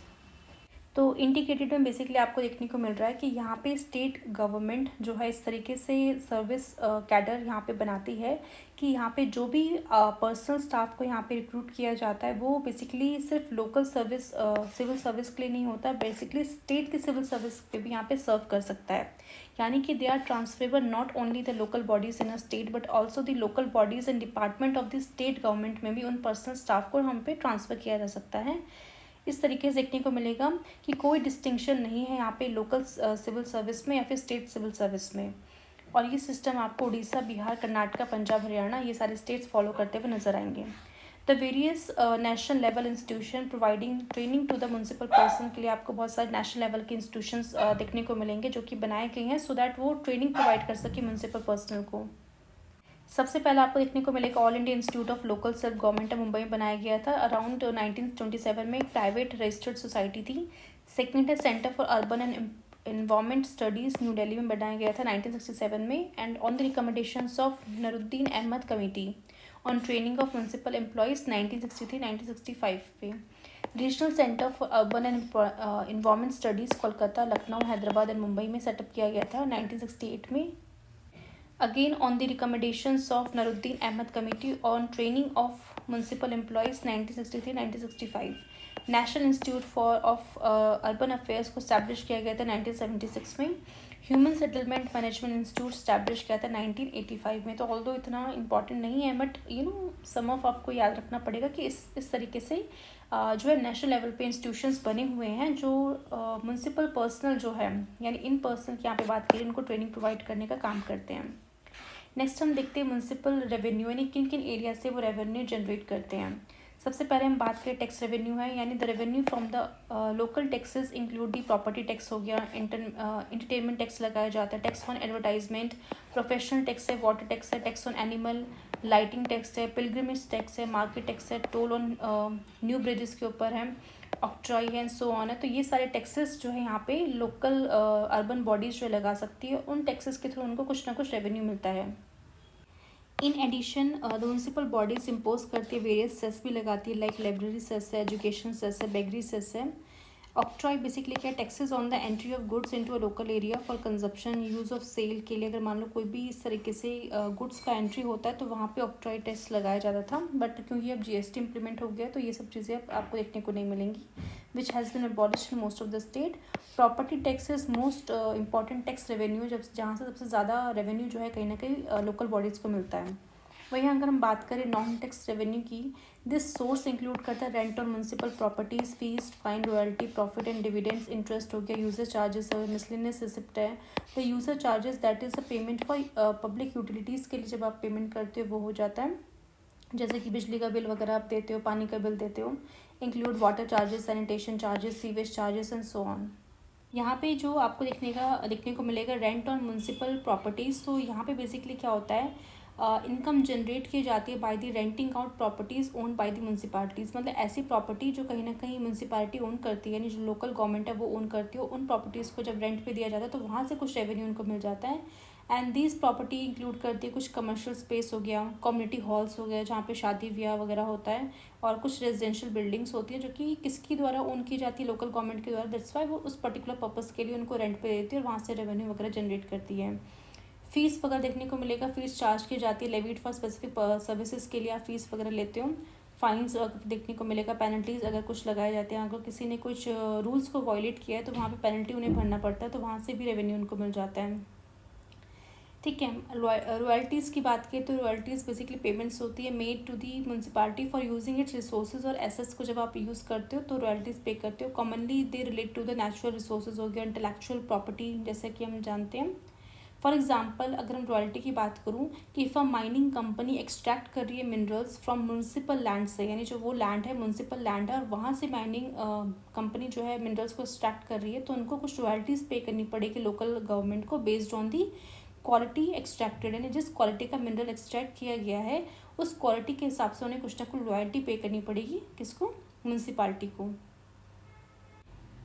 S1: तो integrated में basically आपको देखने को मिल रहा है कि यहाँ पे स्टेट गवर्नमेंट जो है इस तरीके से सर्विस कैडर यहाँ पे बनाती है कि यहाँ पे जो भी पर्सनल स्टाफ को यहाँ पे रिक्रूट किया जाता है वो बेसिकली सिर्फ लोकल सर्विस सिविल सर्विस के लिए नहीं होता, बेसिकली स्टेट की सिविल सर्विस पे भी यहाँ पे सर्व कर सकता है। यानी कि they are transferable not only the local bodies in a state but also the local bodies and department of the state government में भी उन पर्सनल स्टाफ को हम पे ट्रांसफ़र किया जा सकता है। इस तरीके से देखने को मिलेगा कि कोई डिस्टिंक्शन नहीं है यहाँ पे लोकल सिविल सर्विस में या फिर स्टेट सिविल सर्विस में। और ये सिस्टम आपको उड़ीसा, बिहार, कर्नाटका, पंजाब, हरियाणा ये सारे स्टेट्स फॉलो करते हुए नजर आएंगे। The various national level institution providing training to the municipal person के लिए आपको बहुत सारे नेशनल लेवल के इंस्टीट्यूशंस देखने को मिलेंगे जो कि बनाए गए हैं सो दैट वो ट्रेनिंग प्रोवाइड कर सके म्यूनसिपल पर्सनल को। सबसे पहले आपको देखने को मिलेगा all India institute of local self government Mumbai में बनाया गया था अराउंड 1927 में। एक प्राइवेट रजिस्टर्ड सोसाइटी थी। सेकंड है centre for urban and environment studies new Delhi में बनाया गया था 1967 में। And on the recommendations of Nuruddin Ahmed committee on training of municipal employees 1963-1965 पे। Regional centre for urban and environment studies Kolkata, Lucknow, Hyderabad and Mumbai में सेटअप किया गया था 1968 में। Again on the recommendations of Naruddin Ahmed Committee on Training of Municipal Employees 1963-1965, National Institute of Urban Affairs को establish किया गया था 1976 में। Human settlement management institute establish किया था 1985 में। तो ऑल्दो इतना इंपॉर्टेंट नहीं है बट सम ऑफ आपको याद रखना पड़ेगा कि इस तरीके से जो है नेशनल लेवल पे इंस्टीट्यूशंस बने हुए हैं जो म्यूनसिपल पर्सनल जो है यानी इन पर्सन की यहाँ पे बात करें इनको ट्रेनिंग प्रोवाइड करने का काम करते हैं। नेक्स्ट हम देखते हैं म्यूनसिपल रेवेन्यू यानी किन किन एरिया से वो रेवेन्यू जनरेट करते हैं। सबसे पहले हम बात करें टैक्स रेवेन्यू है यानी the revenue from the local taxes include the property tax हो गया, इंटरटेनमेंट टैक्स लगाया जाता है, tax on advertisement, professional tax है, वाटर टैक्स है, tax on animal, lighting tax है, पिलग्रिमेज टैक्स है, मार्केट टैक्स है, टोल ऑन न्यू ब्रिजेस के ऊपर है, ऑक्ट्रॉय है एंड सो ऑन है। तो ये सारे टैक्सेस जो है यहाँ पे लोकल अर्बन बॉडीज जो लगा सकती है उन टैक्सेस के थ्रू उनको कुछ ना कुछ रेवेन्यू मिलता है। In addition the municipal bodies impose करती है वेरियस सेस भी लगाती है लाइक लाइब्रेरी सेस है, एजुकेशन सेस है, बेगरी सेस है। ऑक्ट्रॉय बेसिकली क्या taxes on the entry of goods into a local area for consumption use of sale के लिए अगर मान लो कोई भी इस तरीके से गुड्स का एंट्री होता है तो वहाँ पे ऑक्ट्रॉय टैक्स लगाया जाता था बट क्योंकि अब जीएसटी इंप्लीमेंट हो गया तो ये सब चीज़ें अब आपको देखने को नहीं मिलेंगी which has been abolished in most of the state. Property tax is most important tax revenue जब जहाँ से सबसे ज़्यादा रेवेन्यू जो है कहीं ना कहीं लोकल बॉडीज़ को मिलता है। वहीं अगर हम बात करें नॉन टैक्स रेवेन्यू की, दिस सोर्स इंक्लूड करता है rent on municipal properties, fees, fine, royalty, profit and dividends, interest हो गया, यूजर चार्जेस है, मिसलेनियस रिसिप्ट है। The user charges that is a payment for public utilities के लिए जब आप पेमेंट करते हो वो हो जाता है जैसे कि बिजली का बिल वगैरह आप देते हो, पानी का बिल देते हो। Include water charges, sanitation charges, sewage charges and so on. यहाँ पे जो आपको देखने को मिलेगा रेंट ऑन म्यूनसिपल प्रॉपर्टीज़, तो यहाँ पे बेसिकली क्या होता है इनकम जनरेट की जाती है by the renting out properties own by the municipalities. मतलब ऐसी प्रॉपर्टी जो कहीं ना कहीं म्यूनसिपालिटी ओन करती है यानी जो लोकल गवर्नमेंट है वो ओन करती है उन प्रॉपर्टीज़ को जब रेंट पे दिया जाता है तो वहाँ से कुछ रेवेन्यू उनको मिल जाता है। एंड दीज प्रॉपर्टी इंक्लूड करती है कुछ कमर्शियल स्पेस हो गया, कम्युनिटी हॉल्स हो गया जहाँ पे शादी ब्याह वगैरह होता है, और कुछ रेजिडेंशियल बिल्डिंग्स होती है जो कि किसकी द्वारा ओन की जाती है, लोकल गवर्नमेंट के द्वारा। दैट्स वाई वो उस पर्टिकुलर पर्पज़ के लिए उनको रेंट पे देती है और वहाँ से रेवेन्यू वगैरह जनरेट करती है। फीस वगैरह देखने को मिलेगा, फीस चार्ज की जाती है लेविड फॉर स्पेसिफिक सर्विसेज के लिए आप फीस वगैरह लेते हो। फाइन्स देखने को मिलेगा, पेनल्टीज़ अगर कुछ लगाए जाते हैं, अगर किसी ने कुछ रूल्स को वायलेट किया है तो वहाँ पे पेनल्टी उन्हें भरना पड़ता है तो वहाँ से भी रेवेन्यू उनको मिल जाता है। ठीक है, रॉयल्टीज़ की बात करें तो रॉयल्टीज़ बेसिकली पेमेंट्स होती है made to the municipality for using its resources और एसेट्स को जब आप यूज़ करते हो तो रॉयल्टीज़ पे करते हो। Commonly they relate to the natural resources हो गया, इंटेलेक्चुअल प्रॉपर्टी जैसे कि हम जानते हैं। फॉर एग्जाम्पल अगर हम रॉयल्टी की बात करूँ कि if a mining company extract कर रही है मिनरल्स फ्रॉम म्यूनसिपल लैंड से, यानी जो वो लैंड है म्यूनसिपल लैंड है और वहाँ से माइनिंग कंपनी जो है मिनरल्स को एक्सट्रैक्ट कर रही है तो उनको कुछ रॉयल्टीज़ पे करनी पड़ेगी लोकल गवर्नमेंट को based on the quality extracted, यानी जिस क्वालिटी का मिनरल एक्सट्रैक्ट किया गया है उस क्वालिटी के हिसाब से उन्हें कुछ ना कुछ रॉयल्टी पे करनी पड़ेगी किसको, म्यूनसिपालिटी को।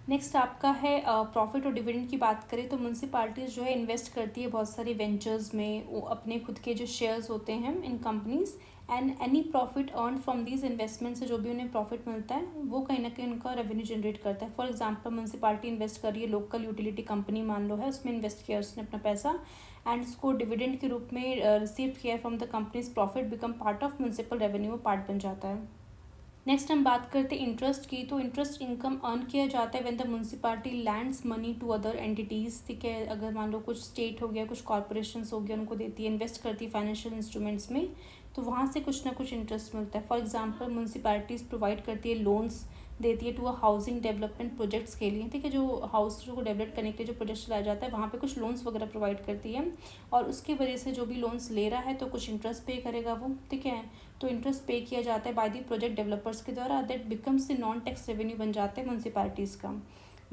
S1: नेक्स्ट आपका है प्रॉफिट और डिविडेंड की बात करें तो म्यूनसिपालिटीज़ जो है इन्वेस्ट करती है बहुत सारी वेंचर्स में, वो अपने खुद के जो शेयर्स होते हैं in companies and any profit earn from these investment से जो भी उन्हें प्रॉफिट मिलता है वो कहीं ना कहीं उनका रेवेन्यू जनरेट करता है। फॉर एग्जांपल म्यूनसिपालिटी इन्वेस्ट कर रही है, लोकल यूटिलिटी कंपनी मान लो है, उसमें इन्वेस्ट किया उसने अपना पैसा एंड उसको डिविडेंड के रूप में रिसीव किया from the companies, profit become part of municipal revenue, part बन जाता है। नेक्स्ट हम बात करते हैं इंटरेस्ट की, तो इंटरेस्ट इनकम अर्न किया जाता है when the municipality lends money to other entities. ठीक है, अगर मान लो कुछ स्टेट हो गया, कुछ कॉर्पोरेशंस हो गया, उनको देती है, इन्वेस्ट करती है फाइनेंशियल इंस्ट्रूमेंट्स में तो वहाँ से कुछ ना कुछ इंटरेस्ट मिलता है। फॉर एग्जांपल म्यूनसिपालिटीज़ प्रोवाइड करती है लोन्स देती है to a housing development projects के लिए, ठीक है, जो हाउस को डेवलप करने के लिए जो प्रोजेक्ट चलाया जाता है वहाँ पे कुछ लोन्स वगैरह प्रोवाइड करती है, और उसकी वजह से जो भी लोन्स ले रहा है तो कुछ इंटरेस्ट पे करेगा वो, ठीक है। तो इंटरेस्ट पे किया जाता है बाय द प्रोजेक्ट डेवलपर्स के द्वारा, that becomes the non tax revenue बन जाते हैं म्यूनसिपैलिटीज़ का।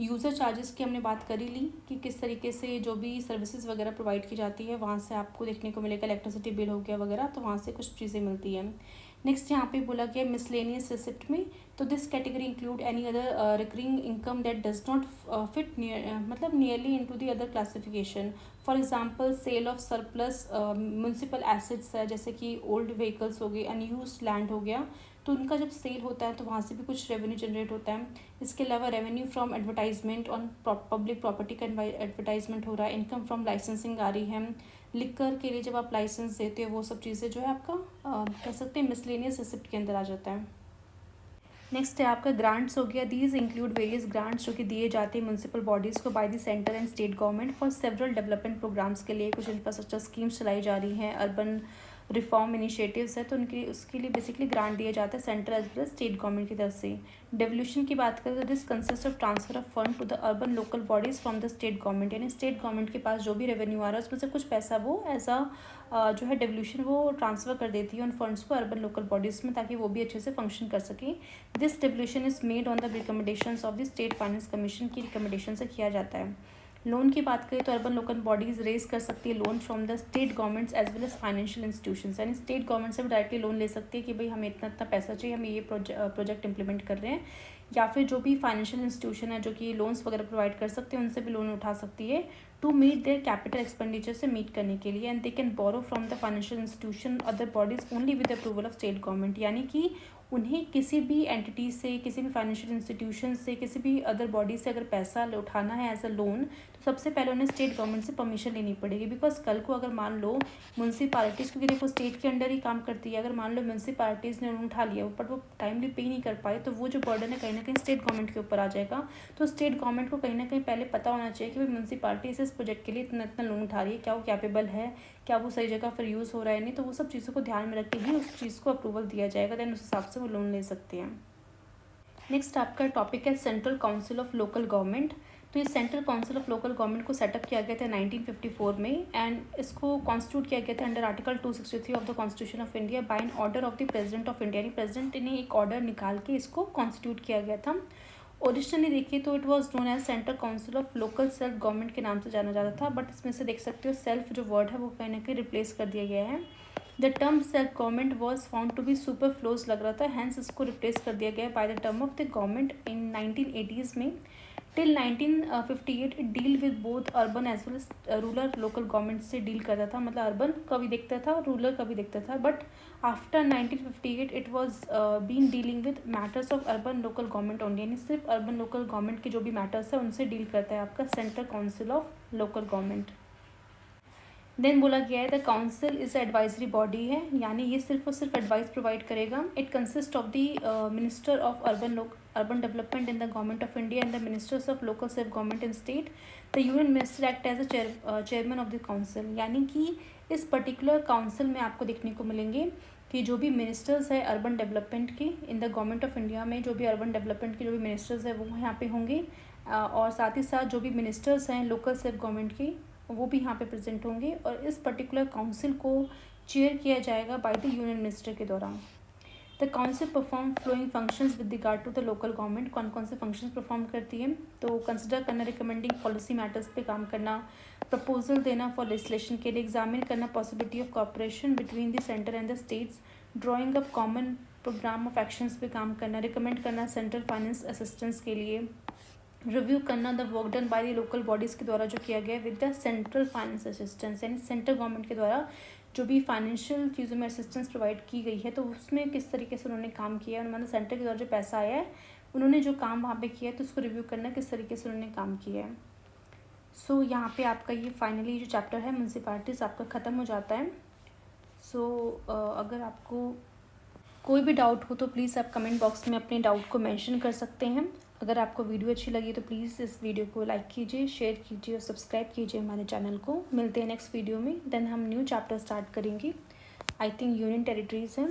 S1: यूज़र चार्जेस की हमने बात कर ही ली कि किस तरीके से जो भी सर्विसेज वगैरह प्रोवाइड की जाती है वहाँ से आपको देखने को मिलेगा, इलेक्ट्रिसिटी बिल हो गया वगैरह, तो वहाँ से कुछ चीज़ें मिलती हैं। नेक्स्ट यहाँ पे बोला गया मिसलेनियस रिसिप्ट में, तो this category include any other recurring income that does not fit मतलब nearly into the other classification. For example sale of surplus municipal assets है, जैसे कि ओल्ड व्हीकल्स हो गए, अनयूज्ड लैंड हो गया, तो उनका जब सेल होता है तो वहाँ से भी कुछ रेवेन्यू जनरेट होता है। इसके अलावा revenue from advertisement on public property का एडवर्टाइजमेंट हो रहा है, इनकम फ्रॉम लाइसेंसिंग आ रही है, लिकर के लिए जब आप लाइसेंस देते हो वो सब चीज़ें जो है आपका कह सकते हैं मिसलेनियस रिसिप्ट के अंदर आ जाता है। नेक्स्ट है आपका ग्रांट्स हो गया। दीज इंक्लूड वेरियस ग्रांट्स जो कि दिए जाते हैं म्यूनसिपल बॉडीज़ को by the centre and state government for several development programmes के लिए। कुछ इंफ्रास्ट्रक्चर स्कीम्स चलाई जा रही हैं, अर्बन रिफॉर्म इनिशिएटिव्स है, तो उनके उसके लिए बेसिकली ग्रांट दिया जाता है central as well state government की तरफ से। डेवल्यूशन की बात करें तो this consist of transfer of fund to the urban local bodies from the state government, यानी स्टेट गवर्नमेंट के पास जो भी रेवेन्यू आ रहा है उसमें से कुछ पैसा वो एज अ जो है डेवल्यूशन वो ट्रांसफ़र कर देती है उन फंड्स को अर्बन लोकल बॉडीज़ में, ताकि वो भी अच्छे से फंक्शन कर सकें। This devolution is made on the recommendations of the state finance commission की रिकमेंडेशन से किया जाता है। लोन की बात करें तो अर्बन लोकल बॉडीज़ रेज कर सकती है loan from the state governments as well as financial institutions, यानी स्टेट गवर्नमेंट से भी डायरेक्टली लोन ले सकती है कि भाई हमें इतना इतना पैसा चाहिए, हम ये प्रोजेक्ट इंप्लीमेंट कर रहे हैं, या फिर जो भी फाइनेंशियल इंस्टीट्यूशन है जो कि लोन्स वगैरह प्रोवाइड कर सकते हैं उनसे भी लोन उठा सकती है to meet their capital expenditure से मीट करने के लिए, and they can borrow from the financial institution other bodies only with approval of state government, यानी कि उन्हें किसी भी एंटिटी से, किसी भी फाइनेंशियल इंस्टीट्यूशन से, किसी भी अदर बॉडी से अगर पैसा उठाना है एज अ लोन, तो सबसे पहले उन्हें स्टेट गवर्नमेंट से परमिशन लेनी पड़ेगी। बिकॉज कल को अगर मान लो म्यूनसिपालिटीज़, क्योंकि देखो स्टेट के अंडर ही काम करती है, अगर मान लो म्यूनसिपालिटीज़ ने लोन उठा लिया बट वो टाइमली पे नहीं कर पाए, तो वो जो बर्डन है कहीं ना कहीं स्टेट गवर्नमेंट के ऊपर आ जाएगा। तो स्टेट गवर्नमेंट को कहीं ना कहीं पहले पता होना चाहिए कि भाई म्यूनसिपालिटी इस प्रोजेक्ट के लिए इतना इतना लोन उठा रही है, क्या वो कैपेबल है, क्या वो सही जगह पर यूज़ हो रहा है नहीं, तो वो सब चीज़ों को ध्यान में रख के ही उस चीज़ को अप्रूवल दिया जाएगा, देन उस हिसाब से वो लोन ले सकते हैं। नेक्स्ट आपका टॉपिक है central council of local government. तो ये central council of local government को सेटअप किया गया था 1954 में, एंड इसको कॉन्स्टिट्यूट किया गया था under article 263 of the constitution of India by an order of the president of India, यानी प्रेसिडेंट ने एक ऑर्डर निकाल के इसको कॉन्स्टिट्यूट किया गया था। ओरिजिनली देखिए तो it was known as central council of local self government के नाम से जाना जाता था, बट इसमें से देख सकते हो सेल्फ जो वर्ड है वो कहीं ना कहीं रिप्लेस कर दिया गया है। The term self government was found to be superfluous लग रहा था, हैंस इसको रिप्लेस कर दिया गया by the term of the government in 1980s में। Till 1958 it deal with both urban as well as rural local government से deal करता था, मतलब अर्बन का भी देखता था रूरल का भी देखता था, but after 1958 it was been dealing with matters of urban local government only, यानी सिर्फ अर्बन लोकल गवर्नमेंट के जो भी मैटर्स है उनसे डील करता है आपका central council of local government. Then बोला गया है the council is advisory body है, यानी ये सिर्फ और सिर्फ एडवाइस प्रोवाइड करेगा। It consist of the minister of urban development in the government of India and the ministers of local self government in state. The union minister act as a chairman of the council, यानी कि इस particular council में आपको देखने को मिलेंगे कि जो भी मिनिस्टर्स है अर्बन डेवलपमेंट के इन द गवर्नमेंट ऑफ इंडिया में, जो भी अर्बन डेवलपमेंट के जो भी मिनिस्टर्स है वो यहाँ पे होंगे, और साथ ही साथ जो भी मिनिस्टर्स हैं लोकल सेल्फ गवर्नमेंट के वो भी यहाँ पे प्रेजेंट होंगे, और इस पर्टिकुलर काउंसिल को चेयर किया जाएगा बाय द यूनियन मिनिस्टर के द्वारा। The council perform following functions with regard to the local government, कौन कौन से फंक्शंस परफॉर्म करती है, तो कंसिडर करना रिकमेंडिंग पॉलिसी मैटर्स पे काम करना, प्रपोजल देना फॉर लेजिस्लेशन के लिए, एग्जामिन करना possibility of cooperation between the centre and the states, drawing up common programme of actions पे काम करना, रिकमेंड करना सेंट्रल फाइनेंस असिस्टेंस के लिए, रिव्यू करना the work done by the local bodies के द्वारा जो किया गया with the central finance assistance, यानी सेंट्रल गवर्नमेंट के द्वारा जो भी फाइनेंशियल चीज़ों में असिस्टेंस प्रोवाइड की गई है तो उसमें किस तरीके से उन्होंने काम किया है, उन्होंने सेंटर के द्वारा जो पैसा आया है उन्होंने जो काम वहाँ पे किया है तो उसको रिव्यू करना किस तरीके से उन्होंने काम किया है। सो यहाँ पे आपका ये फाइनली जो चैप्टर है म्यूनसिपैलिटीज़ आपका ख़त्म हो जाता है। सो अगर आपको कोई भी डाउट हो तो प्लीज़ आप कमेंट बॉक्स में अपने डाउट को मेंशन कर सकते हैं। अगर आपको वीडियो अच्छी लगी तो प्लीज़ इस वीडियो को लाइक कीजिए, शेयर कीजिए और सब्सक्राइब कीजिए हमारे चैनल को। मिलते हैं नेक्स्ट वीडियो में, देन हम न्यू चैप्टर स्टार्ट करेंगे। आई थिंक यूनियन टेरिटरीज़ हैं।